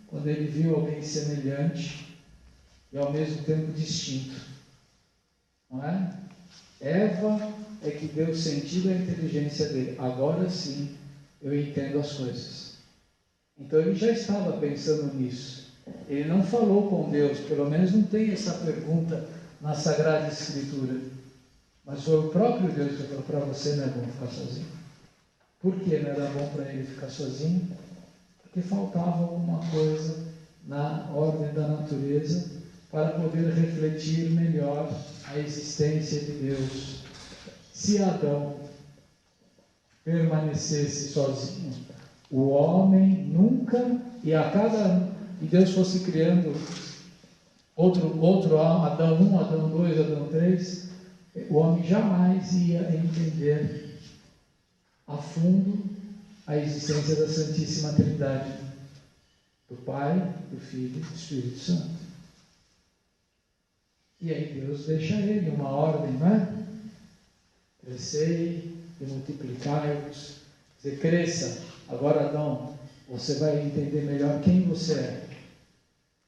quando ele viu alguém semelhante e ao mesmo tempo distinto. Não é? Eva é que deu sentido à inteligência dele. Agora sim eu entendo as coisas. Então ele já estava pensando nisso. Ele não falou com Deus, pelo menos não tem essa pergunta na Sagrada Escritura. Mas foi o próprio Deus que falou: para você não é bom ficar sozinho. Por que não era bom para ele ficar sozinho? Porque faltava alguma coisa na ordem da natureza para poder refletir melhor a existência de Deus. Se Adão permanecesse sozinho, o homem nunca, e Deus fosse criando outro Adão 1, Adão 2, Adão 3, o homem jamais ia entender a fundo a existência da Santíssima Trindade, do Pai, do Filho e do Espírito Santo. E aí Deus deixa ele uma ordem, não é? Crescei e multiplicai-vos. Dizer, cresça. Agora, Adão, você vai entender melhor quem você é.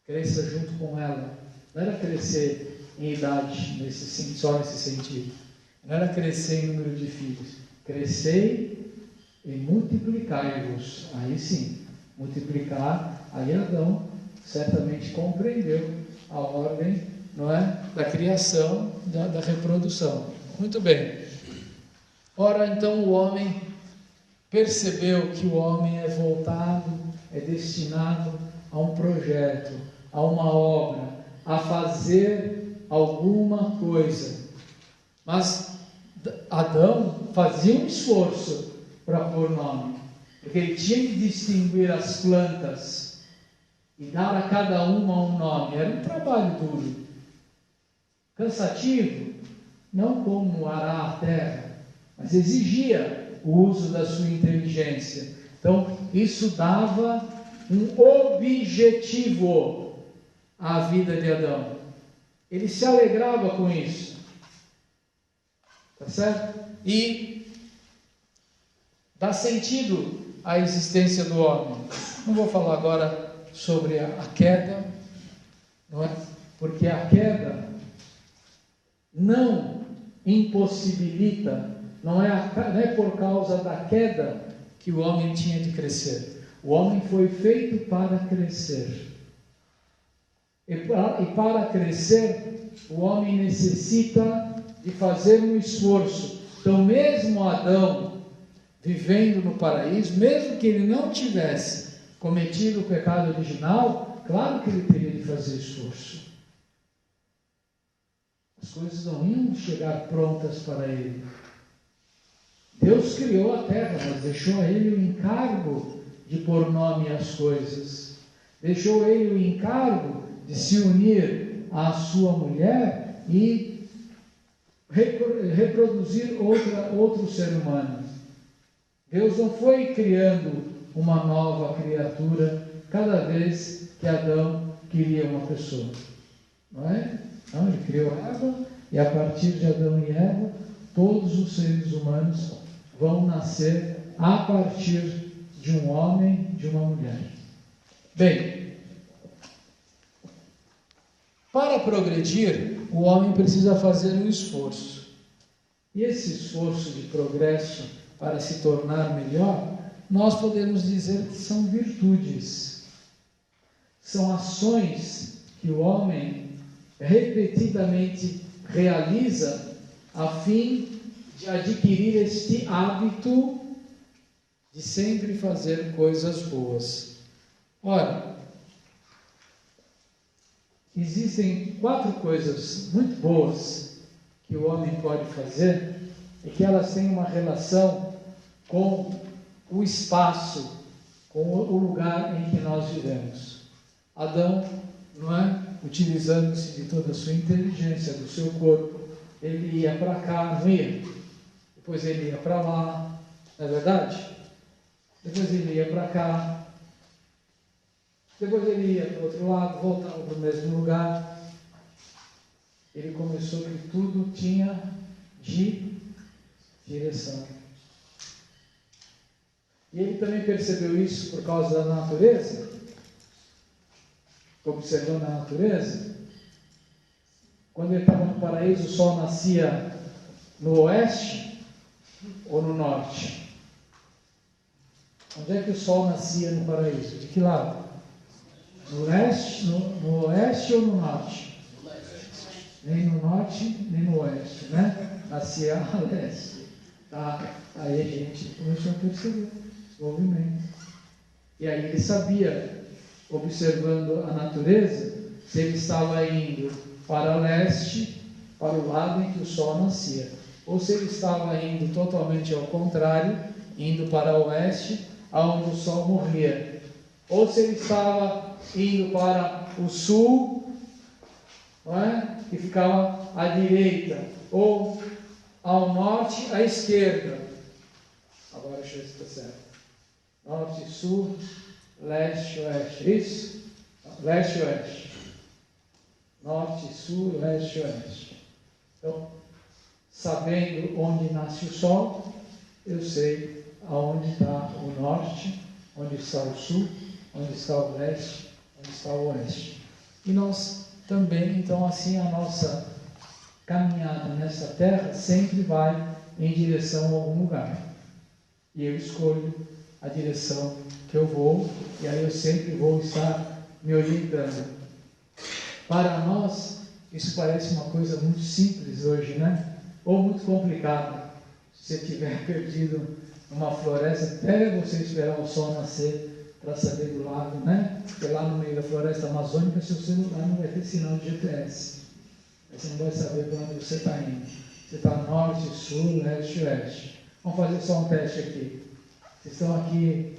Cresça junto com ela. Não era crescer em idade, só nesse sentido. Não era crescer em número de filhos. Crescei e multiplicai-vos. Aí sim, multiplicar. Aí Adão certamente compreendeu a ordem, não é? Da criação, da reprodução. Muito bem. Ora, então o homem percebeu que o homem é voltado, é destinado a um projeto, a uma obra, a fazer alguma coisa. Mas Adão fazia um esforço para pôr nome, porque ele tinha que distinguir as plantas e dar a cada uma um nome. Era um trabalho duro, cansativo, não como arar a terra, mas exigia o uso da sua inteligência. Então, isso dava um objetivo à vida de Adão. Ele se alegrava com isso. Tá certo? E dá sentido à existência do homem. Não vou falar agora sobre a queda, não é? Porque a queda não impossibilita, não é por causa da queda que o homem tinha de crescer. O homem foi feito para crescer. E para crescer, o homem necessita de fazer um esforço. Então, mesmo Adão vivendo no paraíso, mesmo que ele não tivesse cometido o pecado original, claro que ele teria de fazer esforço. As coisas não iam chegar prontas para ele. Deus criou a terra, mas deixou a ele o encargo de pôr nome às coisas. Deixou ele o encargo de se unir à sua mulher e reproduzir outro ser humano. Deus não foi criando uma nova criatura cada vez que Adão queria uma pessoa. Não é? Não, ele criou Eva, e a partir de Adão e Eva, todos os seres humanos vão nascer a partir de um homem, de uma mulher. Bem, para progredir, o homem precisa fazer um esforço. E esse esforço de progresso para se tornar melhor, nós podemos dizer que são virtudes. São ações que o homem repetidamente realiza a fim de adquirir este hábito de sempre fazer coisas boas. Ora, existem 4 coisas muito boas que o homem pode fazer e que elas têm uma relação com o espaço, com o lugar em que nós vivemos. Adão, não é? Utilizando-se de toda a sua inteligência, do seu corpo, ele ia para cá, não ia? Depois ele ia para lá, não é verdade? Depois ele ia para cá, depois ele ia para o outro lado, voltava para o mesmo lugar. Ele começou que tudo tinha de direção. E ele também percebeu isso por causa da natureza, observando a natureza. Quando ele estava no paraíso, o sol nascia no oeste ou no norte? Onde é que o sol nascia no paraíso? De que lado? No leste, no oeste ou no norte? Nem no norte, nem no oeste, né? Nascia a leste. Tá? Aí a gente começou a perceber esse movimento. E aí ele sabia, observando a natureza, se ele estava indo para leste, para o lado em que o sol nascia, ou se ele estava indo totalmente ao contrário, indo para o oeste, aonde o sol morria, ou se ele estava indo para o sul, não é? Que ficava à direita, ou ao norte, à esquerda. Agora deixa eu ver se está certo. Norte, sul, leste, oeste. Isso? Leste, oeste. Norte, sul, leste, oeste. Então, sabendo onde nasce o sol, eu sei aonde está o norte, onde está o sul, onde está o leste, onde está o oeste. E nós também, então, assim, a nossa caminhada nessa terra sempre vai em direção a algum lugar. E eu escolho a direção que eu vou, e aí eu sempre vou estar me orientando. Para nós, isso parece uma coisa muito simples hoje, né? Ou muito complicada. Se você estiver perdido numa floresta, até você esperar o sol nascer para saber do lado, né? Porque lá no meio da floresta amazônica, seu celular não vai ter sinal de GPS. Aí você não vai saber para onde você está indo. Você está norte, sul, leste, oeste. Vamos fazer só um teste aqui. Vocês estão aqui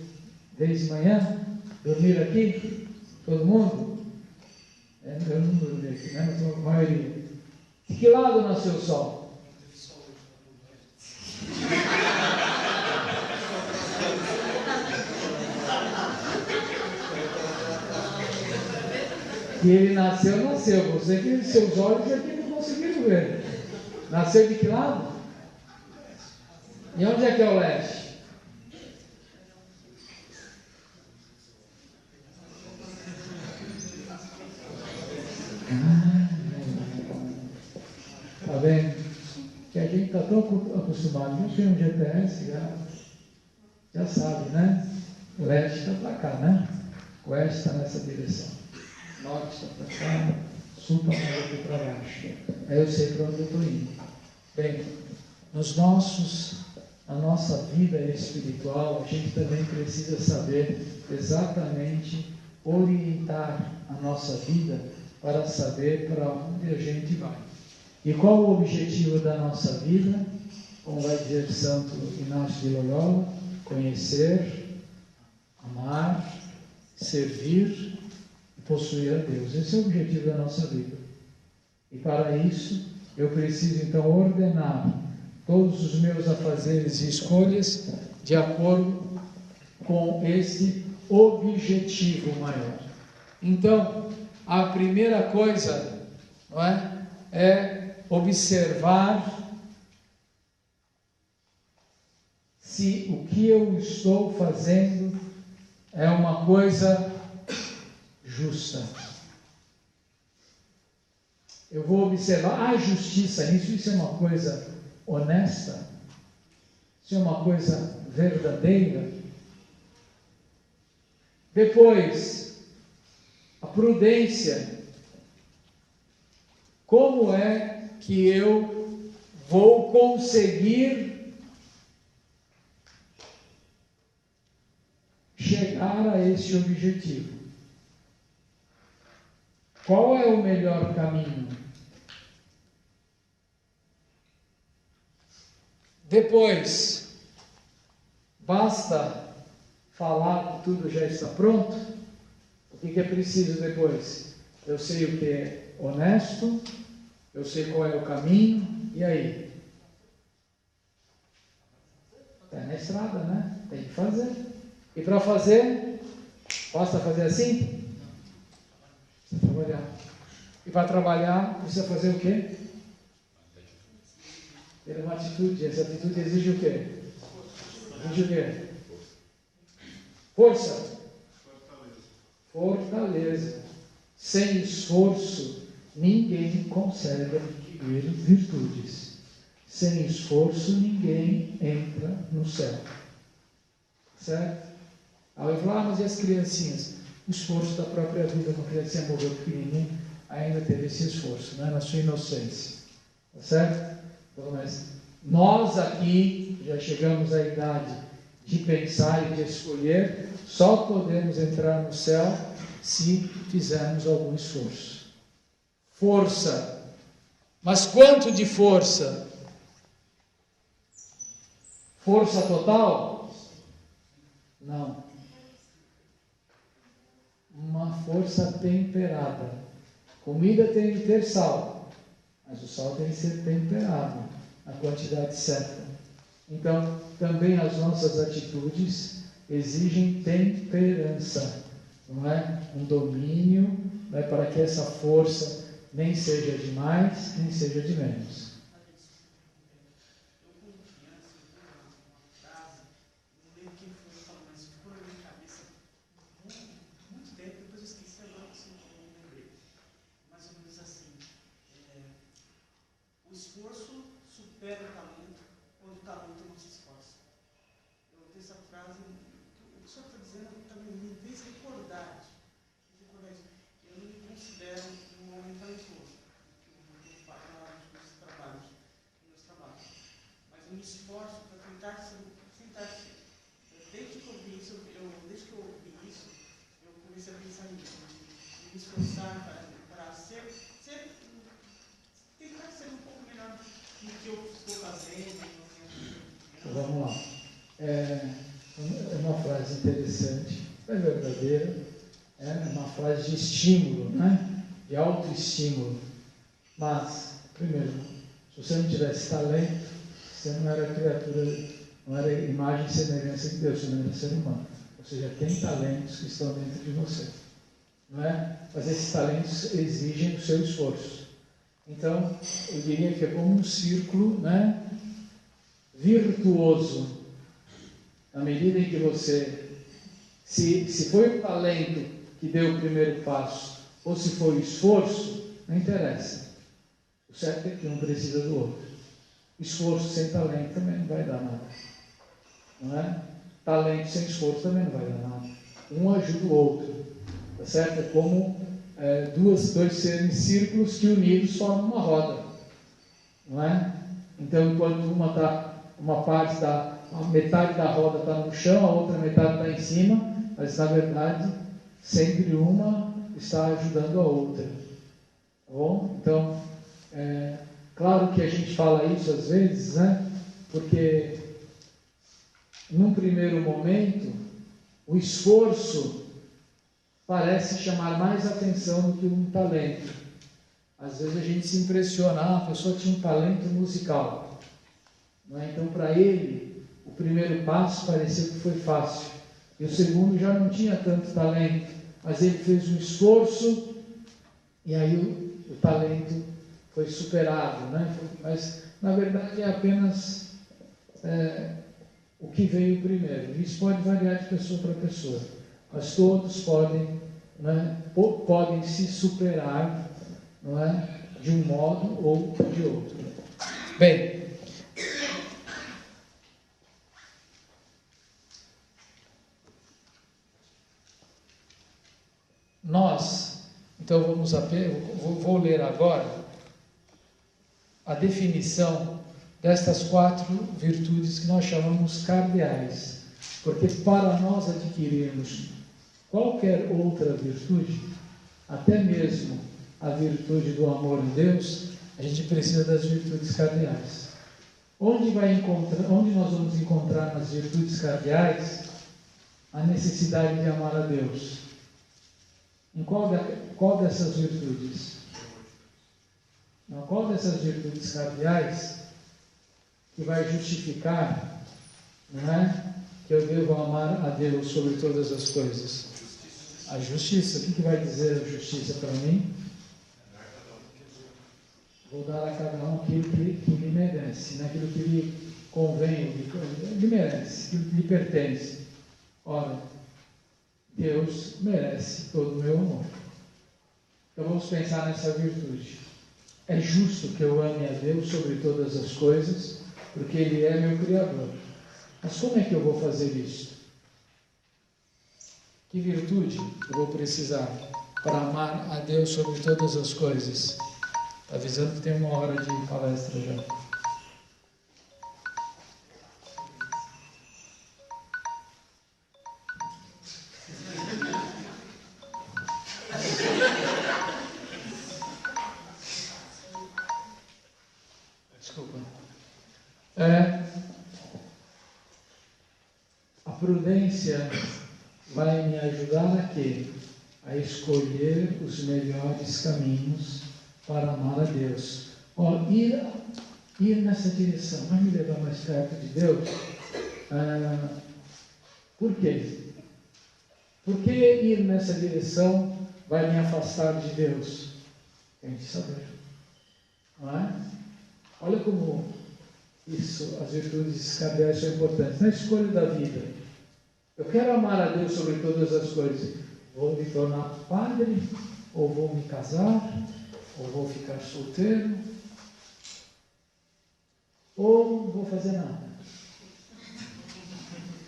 desde manhã? Dormiram aqui? Todo mundo? Eu não dormi aqui, né? Mas a maioria. De que lado nasceu o sol? Que ele nasceu. Você que seus olhos aqui não conseguiram ver. Nasceu de que lado? E onde é que é o leste? Está vendo? Que a gente está tão acostumado, não tem um GPS, já sabe, né? O leste está para cá, né? O oeste está nessa direção. Norte está para cá, sul está mais aqui para baixo. Aí eu sei para onde eu estou indo. Bem, na nossa vida espiritual, a gente também precisa saber exatamente orientar a nossa vida para saber para onde a gente vai. E qual o objetivo da nossa vida? Como vai dizer Santo Inácio de Loyola? Conhecer, amar, servir e possuir a Deus. Esse é o objetivo da nossa vida. E para isso, eu preciso então ordenar todos os meus afazeres e escolhas de acordo com esse objetivo maior. Então, a primeira coisa, não é observar se o que eu estou fazendo é uma coisa justa. Eu vou observar a justiça nisso, isso é uma coisa honesta, isso é uma coisa verdadeira. Depois, a prudência. Como é que eu vou conseguir chegar a esse objetivo? Qual é o melhor caminho? Depois, basta falar que tudo já está pronto? O que é preciso depois? Eu sei o que é honesto, eu sei qual é o caminho, e aí? Está na estrada, né? Tem que fazer. E para fazer, basta fazer assim? Precisa trabalhar. E para trabalhar, precisa fazer o quê? Ter uma atitude. Essa atitude exige o quê? Exige o quê? Força. Fortaleza. Sem esforço, ninguém consegue adquirir virtudes. Sem esforço, ninguém entra no céu. Certo? Aí eu falo, mas e as criancinhas? O esforço da própria vida, quando a criancinha morreu pequenininha, ainda teve esse esforço, né? Na sua inocência. Tá certo? Então, mas nós aqui já chegamos à idade de pensar e de escolher, só podemos entrar no céu se fizermos algum esforço. força. Mas quanto de força? Força total? Não. Uma força temperada. Comida tem de ter sal, mas o sal tem que ser temperado, na quantidade certa. Então, também as nossas atitudes exigem temperança, não é? Um domínio, não é? Para que essa força nem seja de mais, nem seja de menos. Vamos lá. É uma frase interessante, é verdadeira, é uma frase de estímulo, né? De autoestímulo. Mas, primeiro, se você não tivesse talento, você não era criatura, não era imagem e semelhança de Deus, você não era ser humano. Ou seja, tem talentos que estão dentro de você, não é? Mas esses talentos exigem o seu esforço. Então, eu diria que é como um círculo, né? Virtuoso. Na medida em que você, se foi o talento que deu o primeiro passo, ou se foi o esforço, não interessa. O certo é que um precisa do outro. Esforço sem talento também não vai dar nada. Não é? Talento sem esforço também não vai dar nada. Um ajuda o outro. Tá certo? É como dois seres círculos que unidos formam uma roda. Não é? Então, enquanto a metade da roda está no chão, a outra metade está em cima, mas na verdade sempre uma está ajudando a outra. Tá bom? Então, claro que a gente fala isso às vezes, né? Porque num primeiro momento o esforço parece chamar mais atenção do que um talento. Às vezes a gente se impressiona, a pessoa tinha um talento musical. Não é? Então, para ele, o primeiro passo pareceu que foi fácil. E o segundo já não tinha tanto talento, mas ele fez um esforço e aí o talento foi superado. Né? Mas, na verdade, é apenas o que veio primeiro. Isso pode variar de pessoa para pessoa, mas todos podem, né, podem se superar, não é? De um modo ou de outro. Bem, então vou ler agora a definição destas 4 virtudes que nós chamamos cardeais, porque para nós adquirirmos qualquer outra virtude, até mesmo a virtude do amor de Deus, a gente precisa das virtudes cardeais. Onde nós vamos encontrar nas virtudes cardeais a necessidade de amar a Deus? Em qual dessas virtudes? Não, qual dessas virtudes cardeais que vai justificar, não é, que eu devo amar a Deus sobre todas as coisas? A justiça. O que vai dizer a justiça para mim? Vou dar a cada um aquilo que lhe merece, né? Aquilo que lhe convém, lhe merece, aquilo que lhe pertence. Ora, Deus merece todo o meu amor. Então vamos pensar nessa virtude. É justo que eu ame a Deus sobre todas as coisas, porque Ele é meu Criador. Mas como é que eu vou fazer isso? Que virtude eu vou precisar para amar a Deus sobre todas as coisas? Está avisando que tem 1 hora de palestra já. prudência vai me ajudar a quê? A escolher os melhores caminhos para amar a Deus. Ir nessa direção vai me levar mais perto de Deus? Por quê? Por que ir nessa direção vai me afastar de Deus? Tem que saber. Não é? Olha como isso, as virtudes cardeais são importantes. Na escolha da vida, eu quero amar a Deus sobre todas as coisas. Vou me tornar padre, ou vou me casar, ou vou ficar solteiro, ou não vou fazer nada.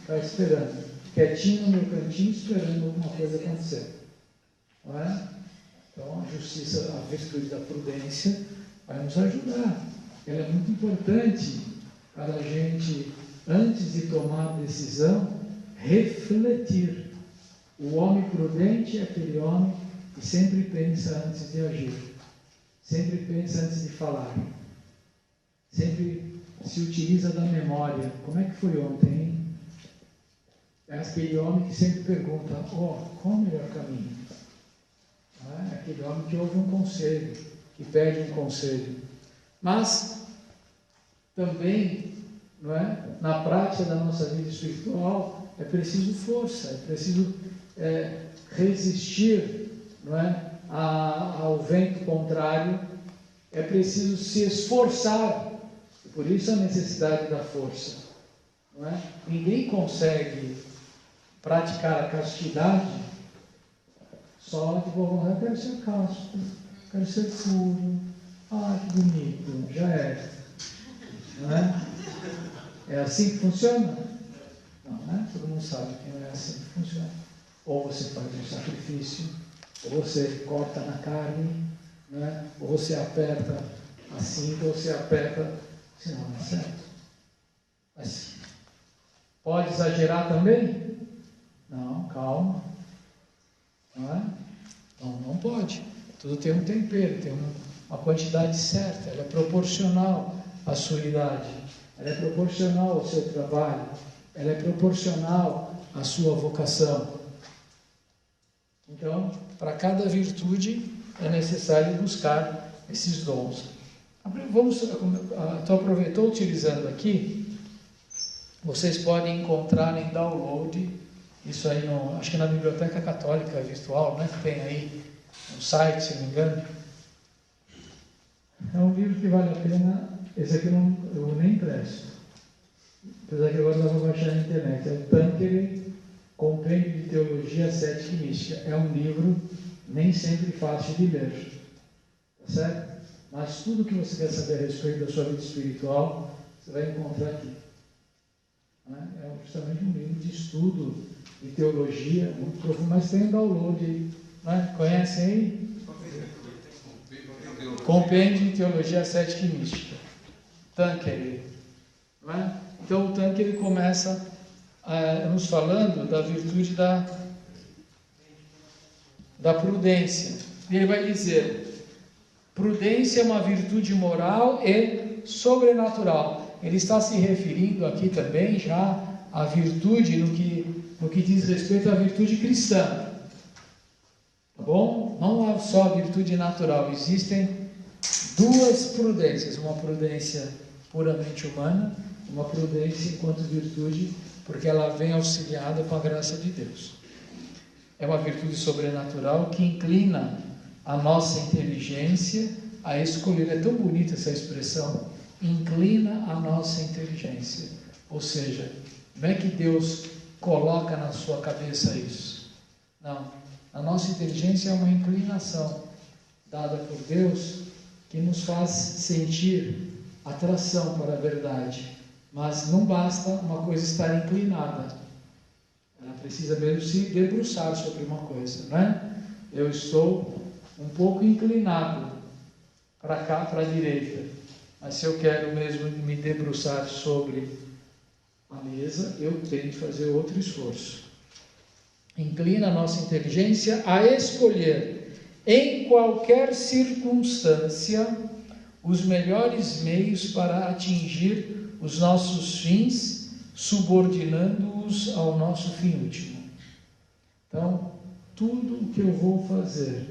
Ficar esperando, quietinho no meu cantinho, esperando alguma coisa acontecer. Não é? Então, a justiça, a virtude da prudência vai nos ajudar. Ela é muito importante para a gente, antes de tomar decisão, refletir. O homem prudente é aquele homem que sempre pensa antes de agir, sempre pensa antes de falar, sempre se utiliza da memória. Como é que foi ontem, hein? É aquele homem que sempre pergunta, qual é o melhor caminho? É aquele homem que ouve um conselho, que pede um conselho. Mas também, não é? Na prática da nossa vida espiritual, é preciso força, é preciso resistir, não é? Ao vento contrário, é preciso se esforçar. E por isso a necessidade da força. Não é? Ninguém consegue praticar a castidade só de boa vontade. Quero ser casto, quero ser puro. Que bonito, já é. Não é? É assim que funciona? Não, né? Todo mundo sabe que não é assim que funciona. Ou você faz um sacrifício, ou você corta na carne, né? Ou você aperta assim, ou você aperta, senão não é certo. Mas pode exagerar também? Não, calma. Não é? Não pode. Tudo tem um tempero, tem uma quantidade certa, ela é proporcional à sua idade, ela é proporcional ao seu trabalho, ela é proporcional à sua vocação. Então, para cada virtude é necessário buscar esses dons. Estou utilizando aqui, vocês podem encontrar em download, isso aí acho que na Biblioteca Católica Virtual, né, que tem aí no site, se não me engano. É um livro que vale a pena. Esse aqui eu nem empresto, apesar que agora dá para baixar na internet. É o Tanqueray, Compêndio de Teologia Cética e Mística. É um livro nem sempre fácil de ler, tá certo? Mas tudo que você quer saber a respeito da sua vida espiritual, você vai encontrar aqui. É justamente um livro de estudo de teologia muito profundo, mas tem um download aí. Né? Conhecem aí? Compêndio de Teologia Cética e Mística. Tanqueray. Né? Então o Tanqueray começa nos falando da virtude da prudência. E ele vai dizer: prudência é uma virtude moral e sobrenatural. Ele está se referindo aqui também já à virtude no que diz respeito à virtude cristã. Tá bom? Não há só a virtude natural, existem duas prudências, uma prudência puramente humana, uma prudência enquanto virtude, porque ela vem auxiliada com a graça de Deus. É uma virtude sobrenatural que inclina a nossa inteligência a escolher. É tão bonita essa expressão, inclina a nossa inteligência. Ou seja, não é que Deus coloca na sua cabeça isso. Não. A nossa inteligência é uma inclinação dada por Deus que nos faz sentir atração para a verdade. Mas não basta uma coisa estar inclinada. Ela precisa mesmo se debruçar sobre uma coisa, não é? Eu estou um pouco inclinado para cá, para a direita. Mas se eu quero mesmo me debruçar sobre a mesa, eu tenho que fazer outro esforço. Inclina a nossa inteligência a escolher, em qualquer circunstância, os melhores meios para atingir os nossos fins, subordinando-os conduz ao nosso fim último. Então, tudo o que eu vou fazer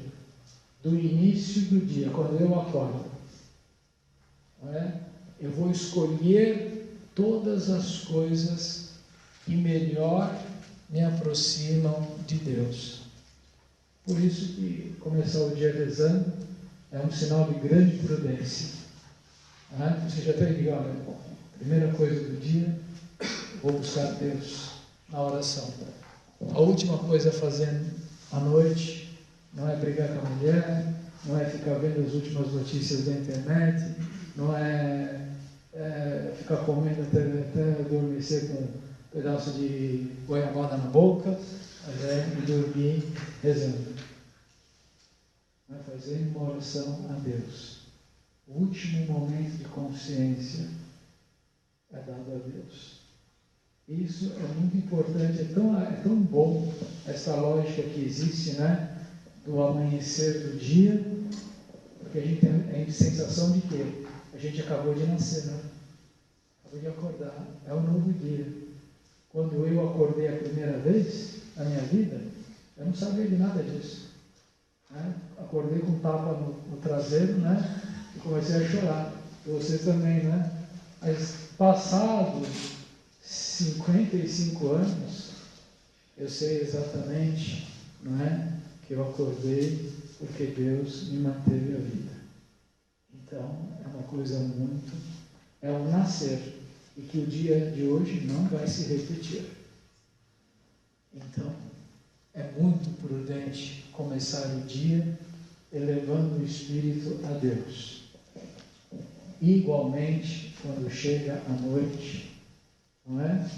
do início do dia, quando eu acordo, não é? Eu vou escolher todas as coisas que melhor me aproximam de Deus. Por isso que começar o dia rezando é um sinal de grande prudência. Você já tem que ligar, olha, primeira coisa do dia, vou buscar Deus na oração. A última coisa a fazer à noite não é brigar com a mulher, não é ficar vendo as últimas notícias da internet, não é ficar comendo até adormecer com um pedaço de goiabada na boca, e dormir rezando. Fazer uma oração a Deus. O último momento de consciência é dado a Deus. Isso é muito importante, é tão bom essa lógica que existe, né? Do amanhecer do dia, porque a gente tem a sensação de que a gente acabou de nascer, né? Acabou de acordar, é um novo dia. Quando eu acordei a primeira vez na minha vida, eu não sabia de nada disso. Né? Acordei com um tapa no traseiro, né? E comecei a chorar. Vocês também, né? Mas passados 55 anos, eu sei exatamente, não é? Que eu acordei porque Deus me manteve a vida. Então, é uma coisa muito... é um nascer. E que o dia de hoje não vai se repetir. Então, é muito prudente começar o dia elevando o espírito a Deus. Igualmente, quando chega a noite, não é?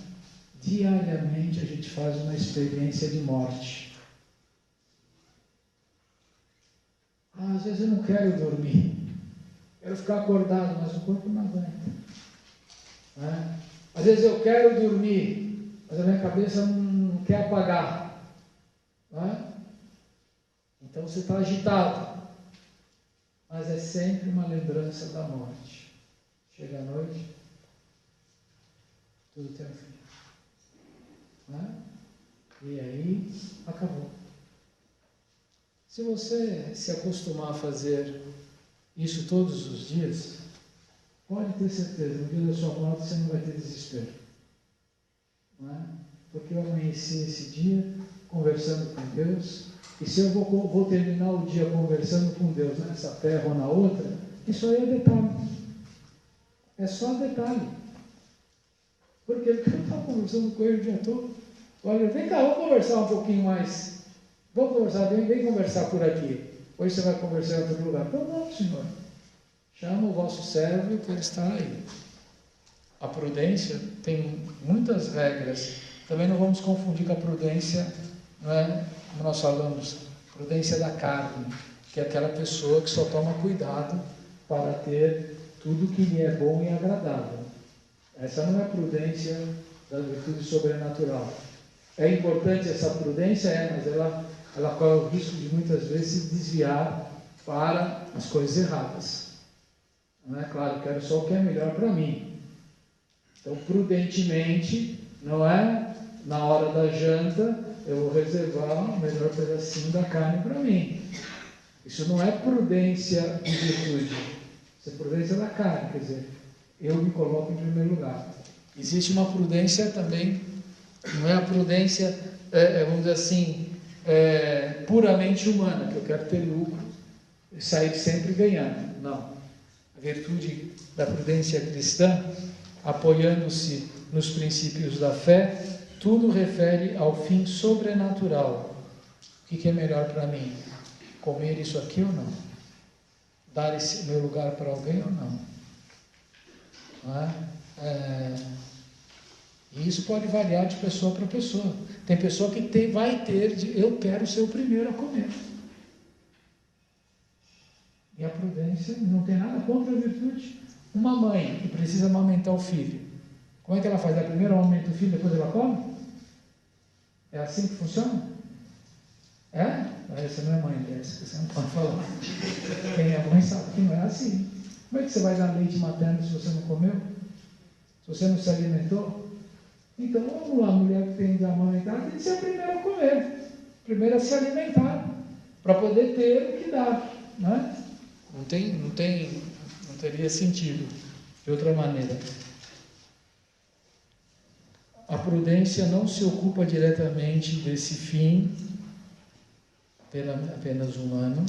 Diariamente a gente faz uma experiência de morte. Às vezes eu não quero dormir, quero ficar acordado, mas o corpo não aguenta. Não é? Às vezes eu quero dormir, mas a minha cabeça não quer apagar. Não é? Então você está agitado, mas é sempre uma lembrança da morte. Chega a noite, tudo tem um fim. Não é? E aí, acabou. Se você se acostumar a fazer isso todos os dias, pode ter certeza, no dia da sua morte você não vai ter desespero. Não é? Porque eu amanheci esse dia conversando com Deus, e se eu vou terminar o dia conversando com Deus nessa terra ou na outra, isso aí é detalhe. É só detalhe. Porque eu estava conversando com ele o dia todo. Olha, vem cá, vamos conversar um pouquinho mais. Vamos conversar, vem conversar por aqui. Hoje você vai conversar em outro lugar. Então vamos, Senhor. Chama o vosso servo para ele estar aí. A prudência tem muitas regras. Também não vamos confundir com a prudência, não é, como nós falamos, prudência da carne, que é aquela pessoa que só toma cuidado para ter tudo que lhe é bom e agradável. Essa não é prudência da virtude sobrenatural. É importante essa prudência, mas ela corre o risco de muitas vezes se desviar para as coisas erradas. Não é claro, eu quero só o que é melhor para mim. Então, prudentemente, não é? Na hora da janta, eu vou reservar o melhor pedacinho da carne para mim. Isso não é prudência de virtude. Isso é prudência da carne, quer dizer, eu me coloco em primeiro lugar. Existe uma prudência também, não é a prudência, vamos dizer assim, puramente humana, que eu quero ter lucro e sair sempre ganhando. Não. A virtude da prudência cristã, apoiando-se nos princípios da fé, tudo refere ao fim sobrenatural. O que é melhor para mim? Comer isso aqui ou não? Dar esse meu lugar para alguém ou não? E isso pode variar de pessoa para pessoa. Tem pessoa que vai ter eu quero ser o primeiro a comer. E a prudência não tem nada contra a virtude. Uma mãe que precisa amamentar o filho, como é que ela faz? Ela primeiro amamenta o filho, depois ela come? É assim que funciona? Essa não é mãe, você não pode falar. Quem é mãe sabe que não é assim. Como é que você vai dar leite materno se você não comeu? Se você não se alimentou? Então, vamos lá, a mulher que tem de amamentar tem que ser a primeira a comer, primeira a se alimentar, para poder ter o que dar, né? Não teria sentido de outra maneira. A prudência não se ocupa diretamente desse fim apenas humano,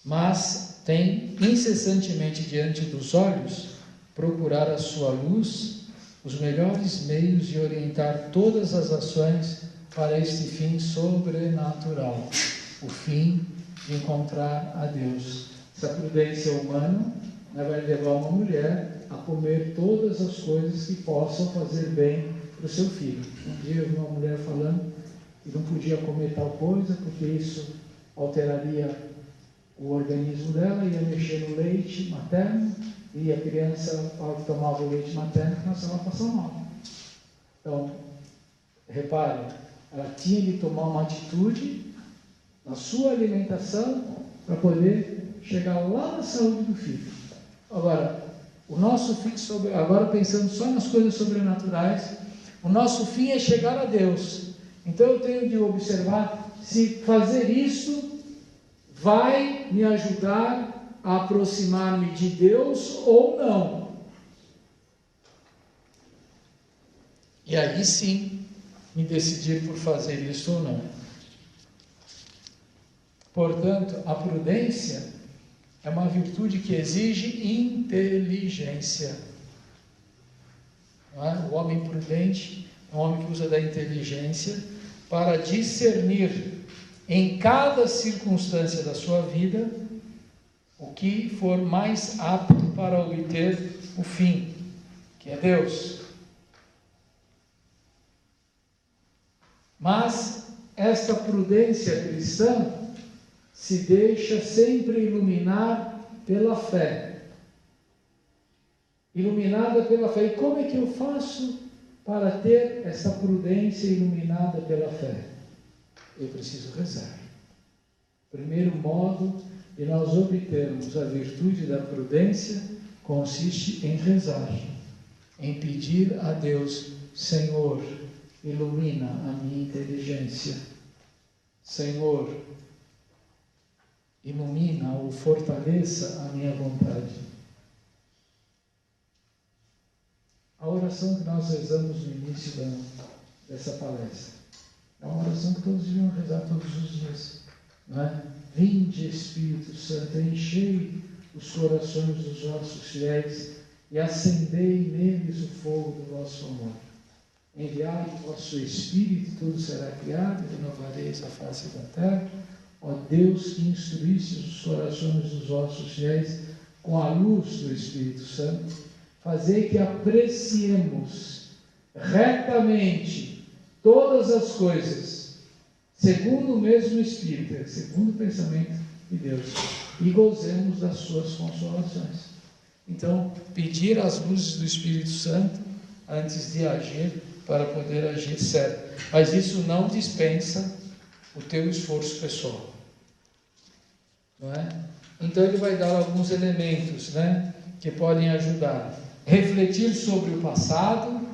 mas tem incessantemente diante dos olhos procurar a sua luz, os melhores meios de orientar todas as ações para este fim sobrenatural, o fim de encontrar a Deus. Essa prudência humana vai levar uma mulher a comer todas as coisas que possam fazer bem para o seu filho. Um dia eu vi uma mulher falando que não podia comer tal coisa porque isso alteraria o organismo dela, ia mexer no leite materno e a criança, ao tomar o leite materno, começava a passar mal. Então, repare, ela tinha de tomar uma atitude na sua alimentação para poder chegar lá na saúde do filho. Agora, o nosso fim, agora pensando só nas coisas sobrenaturais, o nosso fim é chegar a Deus. Então eu tenho de observar se fazer isso vai me ajudar a aproximar-me de Deus ou não. E aí sim, me decidir por fazer isso ou não. Portanto, a prudência é uma virtude que exige inteligência. Não é? O homem prudente é um homem que usa da inteligência para discernir em cada circunstância da sua vida o que for mais apto para obter o fim, que é Deus. Mas esta prudência cristã se deixa sempre iluminar pela fé. Iluminada pela fé. E como é que eu faço para ter essa prudência iluminada pela fé? Eu preciso rezar. O primeiro modo de nós obtermos a virtude da prudência consiste em rezar, em pedir a Deus: Senhor, ilumina a minha inteligência. Senhor, ilumina ou fortaleça a minha vontade. A oração que nós rezamos no início dessa palestra é uma oração que todos deviam rezar todos os dias, não é? Vinde, Espírito Santo, enchei os corações dos vossos fiéis e acendei neles o fogo do vosso amor. Enviai o vosso Espírito, tudo será criado, e renovareis a face da terra. Ó Deus, que instruístes os corações dos vossos fiéis com a luz do Espírito Santo, fazei que apreciemos retamente todas as coisas, segundo o mesmo Espírito, segundo o pensamento de Deus, e gozemos das suas consolações. Então, pedir as luzes do Espírito Santo antes de agir, para poder agir certo. Mas isso não dispensa o teu esforço pessoal, não é? Então ele vai dar alguns elementos, né, que podem ajudar. Refletir sobre o passado,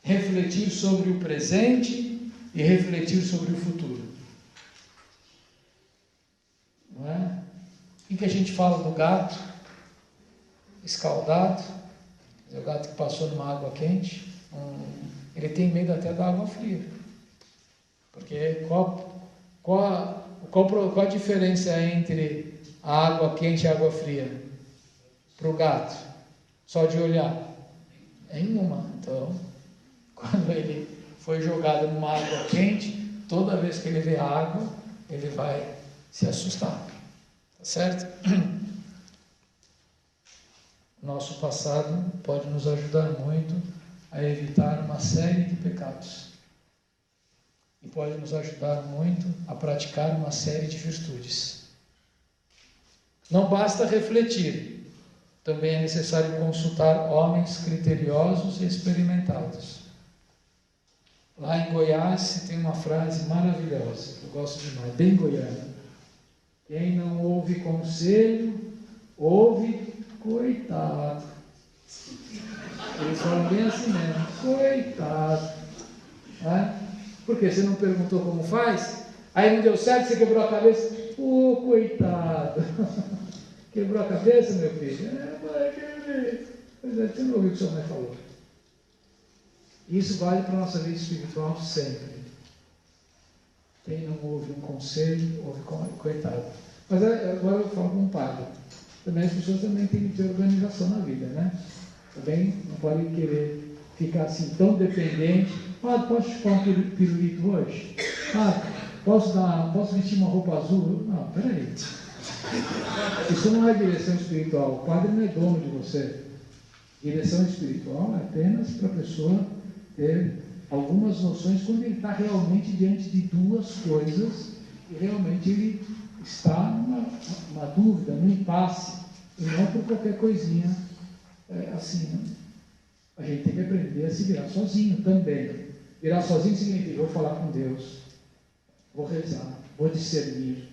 refletir sobre o presente e refletir sobre o futuro, não é? O que a gente fala do gato escaldado, o gato que passou numa água quente, ele tem medo até da água fria, porque qual a diferença entre a água quente e a água fria para o gato? Só de olhar é nenhuma. Então, quando ele foi jogado numa água quente, toda vez que ele vê a água, ele vai se assustar, tá certo? Nosso passado pode nos ajudar muito a evitar uma série de pecados e pode nos ajudar muito a praticar uma série de virtudes. Não basta refletir, também é necessário consultar homens criteriosos e experimentados. Lá em Goiás se tem uma frase maravilhosa, que eu gosto demais, bem goiana: quem não ouve conselho, ouve coitado. Eles falam bem assim mesmo, coitado. Porque você não perguntou como faz, aí não deu certo, você quebrou a cabeça, coitado. Quebrou a cabeça, meu filho? Pois é, você não ouviu o que sua mãe falou. Isso vale para a nossa vida espiritual sempre. Quem não ouve um conselho, ouve coitado. Mas agora eu falo com um padre. Também as pessoas também têm que ter organização na vida, né? Também não podem querer ficar assim tão dependente. Posso chupar um pirulito hoje? Posso vestir uma roupa azul? Não, peraí. Isso não é direção espiritual. O padre não é dono de você. Direção espiritual é apenas para a pessoa ter algumas noções quando ele está realmente diante de duas coisas e realmente ele está numa dúvida, num impasse, e não por qualquer coisinha assim, né? A gente tem que aprender a se virar sozinho também. Virar sozinho significa: vou falar com Deus, vou rezar, vou discernir,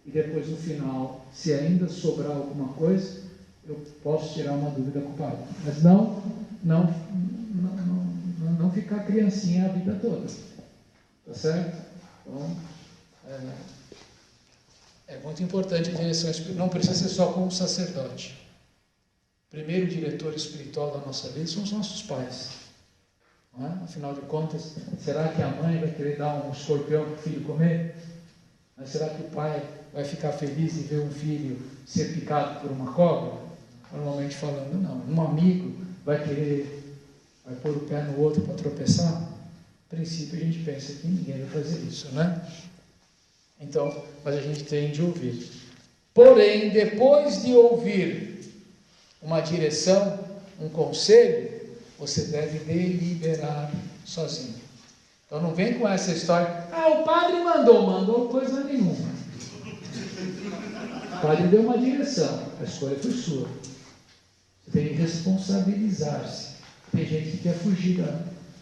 e depois no final, se ainda sobrar alguma coisa, eu posso tirar uma dúvida com o padre. Mas não ficar criancinha a vida toda. Tá certo? Então, é muito importante a direção espiritual. Não precisa ser só como sacerdote. O primeiro diretor espiritual da nossa vida são os nossos pais. Não é? Afinal de contas, será que a mãe vai querer dar um escorpião para o filho comer? Mas será que o pai vai ficar feliz em ver um filho ser picado por uma cobra? Normalmente falando, não. Um amigo vai pôr o pé no outro para tropeçar? A princípio a gente pensa que ninguém vai fazer isso, né? Então, mas a gente tem de ouvir. Porém, depois de ouvir uma direção, um conselho, você deve deliberar sozinho. Então não vem com essa história: o padre mandou coisa nenhuma. O padre deu uma direção, a escolha foi sua. Você tem que responsabilizar-se. Tem gente que quer fugir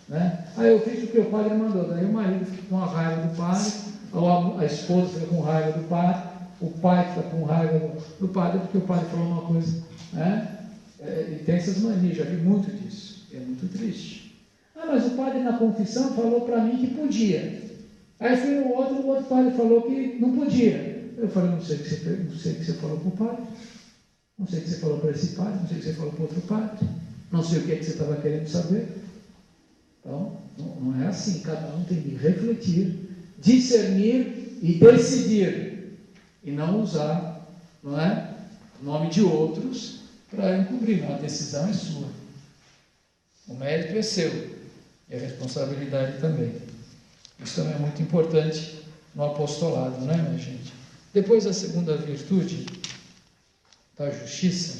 né? Eu fiz o que o padre mandou. Daí o marido fica com a raiva do padre, ou a esposa fica com raiva do padre, o pai fica com raiva do padre porque o padre falou uma coisa, né? E tem essas manias, já vi muito disso. É muito triste. Mas o padre na confissão falou para mim que podia. Aí fui no outro, o outro padre falou que não podia. Eu falei: não sei o que você falou para o padre, não sei o que você falou para esse padre, não sei o que você falou para outro padre, não sei o que você estava querendo saber. Então, não é assim. Cada um tem que refletir, discernir e decidir, e não usar, não é, o nome de outros para encobrir. A decisão é sua, o mérito é seu e a responsabilidade também. Isso também é muito importante no apostolado, né, minha gente? Depois, a segunda virtude da justiça,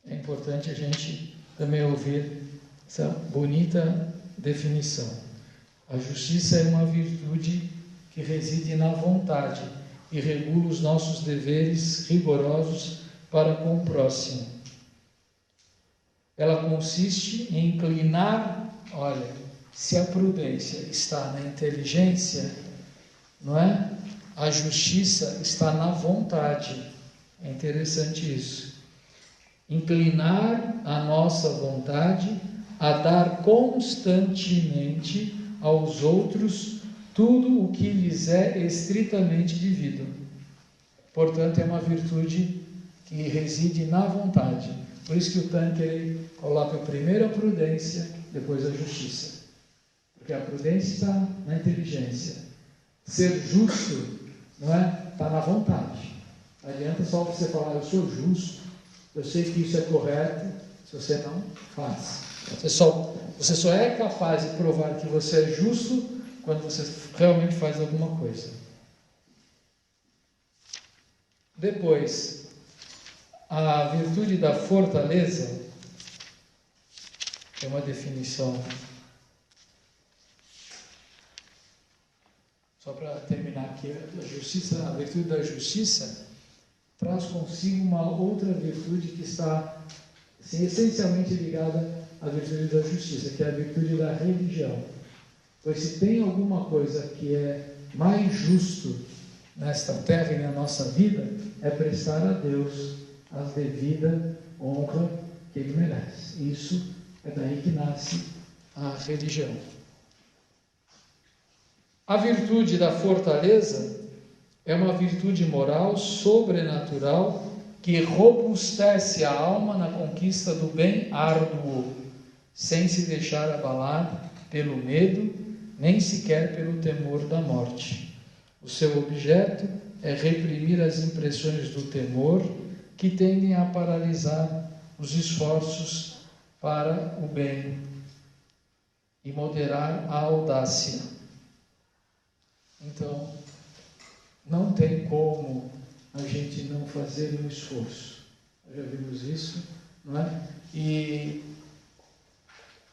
é importante a gente também ouvir essa bonita definição. A justiça é uma virtude que reside na vontade e regula os nossos deveres rigorosos para com o próximo. Ela consiste em inclinar, se a prudência está na inteligência, não é? A justiça está na vontade. É interessante isso. Inclinar a nossa vontade a dar constantemente aos outros tudo o que lhes é estritamente devido. Portanto, é uma virtude que reside na vontade. Por isso que o Tanqueray coloca primeiro a prudência, depois a justiça. Porque a prudência está na inteligência. Ser justo, não é? Está na vontade. Não adianta só você falar: eu sou justo, eu sei que isso é correto, se você não faz. Você só é capaz de provar que você é justo quando você realmente faz alguma coisa. Depois, a virtude da fortaleza é uma definição. Só para terminar aqui, a virtude da justiça traz consigo uma outra virtude que está assim, essencialmente ligada à virtude da justiça, que é a virtude da religião. Pois se tem alguma coisa que é mais justo nesta terra e na nossa vida, é prestar a Deus a devida honra que ele merece. Isso é daí que nasce a religião. A virtude da fortaleza é uma virtude moral sobrenatural que robustece a alma na conquista do bem árduo, sem se deixar abalar pelo medo, nem sequer pelo temor da morte. O seu objeto é reprimir as impressões do temor que tendem a paralisar os esforços para o bem e moderar a audácia. Então, não tem como a gente não fazer um esforço. Já vimos isso, não é? E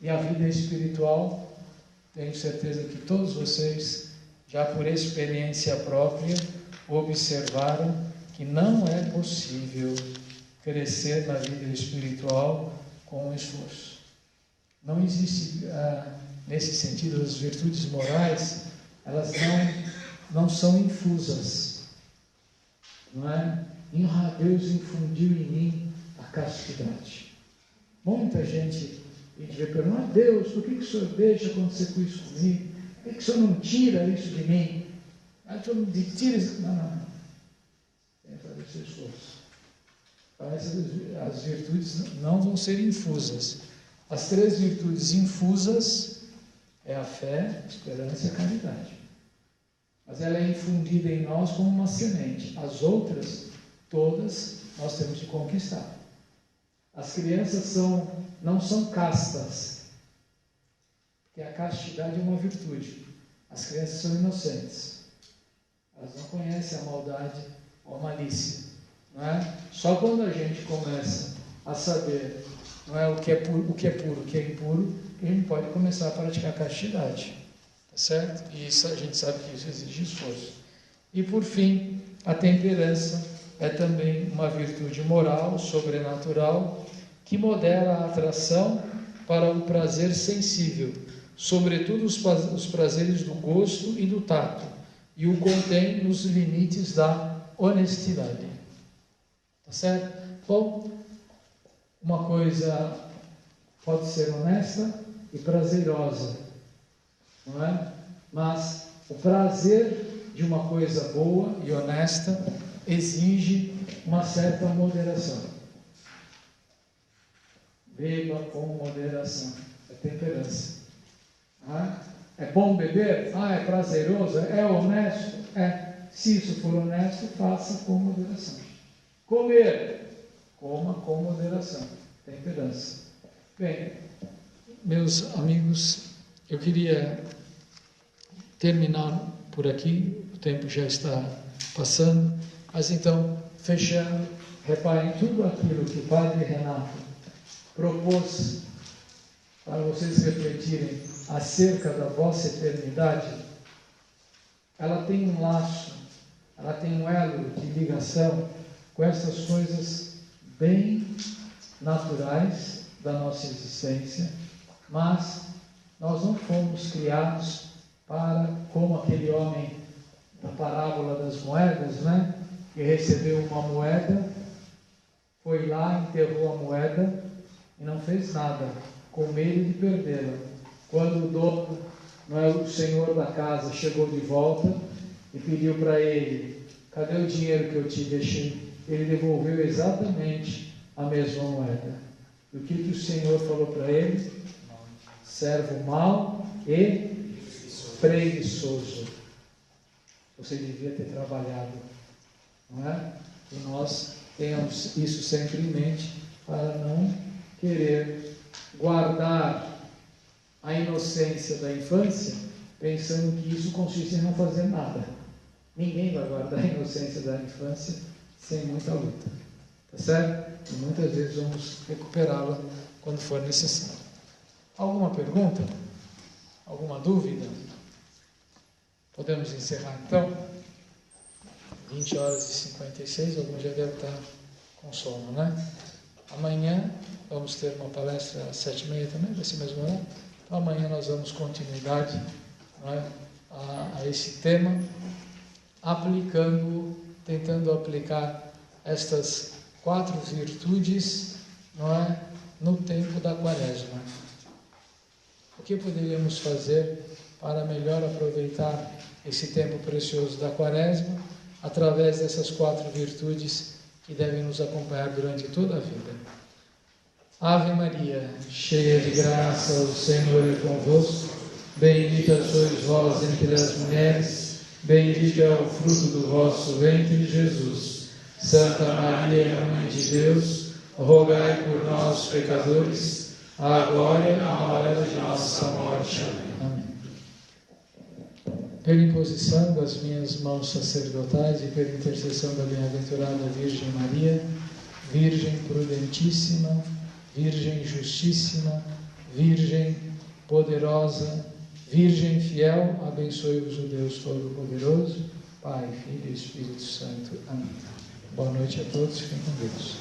a vida espiritual, tenho certeza que todos vocês, já por experiência própria, observaram que não é possível crescer na vida espiritual com esforço. Não existe, nesse sentido, as virtudes morais, elas não são infusas, não é? Deus infundiu em mim a castidade. Muita gente devia perguntar: Deus, por que o Senhor deixa acontecer com isso comigo? Por que o Senhor não tira isso de mim? O Senhor não tira isso? Não. Tem que fazer o seu esforço. As virtudes não vão ser infusas. As 3 virtudes infusas é a fé, a esperança e a caridade. Mas ela é infundida em nós como uma semente. As outras, todas, nós temos de conquistar. As crianças não são castas, porque a castidade é uma virtude. As crianças são inocentes. Elas não conhecem a maldade ou a malícia. Não é? Só quando a gente começa a saber, não é, o que é puro, o que é impuro, que a gente pode começar a praticar a castidade. Tá certo? E isso, a gente sabe que isso exige esforço. E por fim, a temperança é também uma virtude moral, sobrenatural, que modera a atração para o prazer sensível, sobretudo os prazeres do gosto e do tato, e o contém nos limites da honestidade. Tá certo? Bom, uma coisa pode ser honesta e prazerosa, não é? Mas o prazer de uma coisa boa e honesta exige uma certa moderação. Beba com moderação. É temperança. É bom beber? É prazeroso? É honesto? Se isso for honesto, faça com moderação. Comer? Coma com moderação. Temperança. Bem, meus amigos, eu queria terminar por aqui. O tempo já está passando. Mas então, fechando, reparem tudo aquilo que o Padre Renato propôs para vocês refletirem acerca da vossa eternidade. Ela tem um laço, ela tem um elo de ligação com essas coisas bem naturais da nossa existência, mas nós não fomos criados para, como aquele homem da parábola das moedas, né? Que recebeu uma moeda, foi lá, enterrou a moeda e não fez nada, com medo de perdê-la. Quando o dono, não é, o senhor da casa, chegou de volta e pediu para ele: cadê o dinheiro que eu te deixei? Ele devolveu exatamente a mesma moeda. E o que o Senhor falou para ele? Servo mau e preguiçoso. Você devia ter trabalhado, não é? E nós tenhamos isso sempre em mente para não querer guardar a inocência da infância, pensando que isso consiste em não fazer nada. Ninguém vai guardar a inocência da infância sem muita luta, tá certo? E muitas vezes vamos recuperá-la quando for necessário. Alguma pergunta? Alguma dúvida? Podemos encerrar então? 20h56, alguns já devem estar com sono, né? Amanhã vamos ter uma palestra às 7h30 também, vai ser mesmo horário. Então amanhã nós damos continuidade, não é, a esse tema, tentando aplicar estas 4 virtudes, não é, no tempo da Quaresma. O que poderíamos fazer para melhor aproveitar esse tempo precioso da Quaresma através dessas 4 virtudes que devem nos acompanhar durante toda a vida? Ave Maria, cheia de graça, o Senhor é convosco. Bendita sois vós entre as mulheres, bendito é o fruto do vosso ventre, Jesus. Santa Maria, Mãe de Deus, rogai por nós, pecadores, agora e na hora de nossa morte. Amém. Pela imposição das minhas mãos sacerdotais e pela intercessão da bem-aventurada Virgem Maria, Virgem prudentíssima, Virgem justíssima, Virgem poderosa, Virgem fiel, abençoe-vos o Deus Todo-Poderoso, Pai, Filho e Espírito Santo. Amém. Boa noite a todos, fiquem com Deus.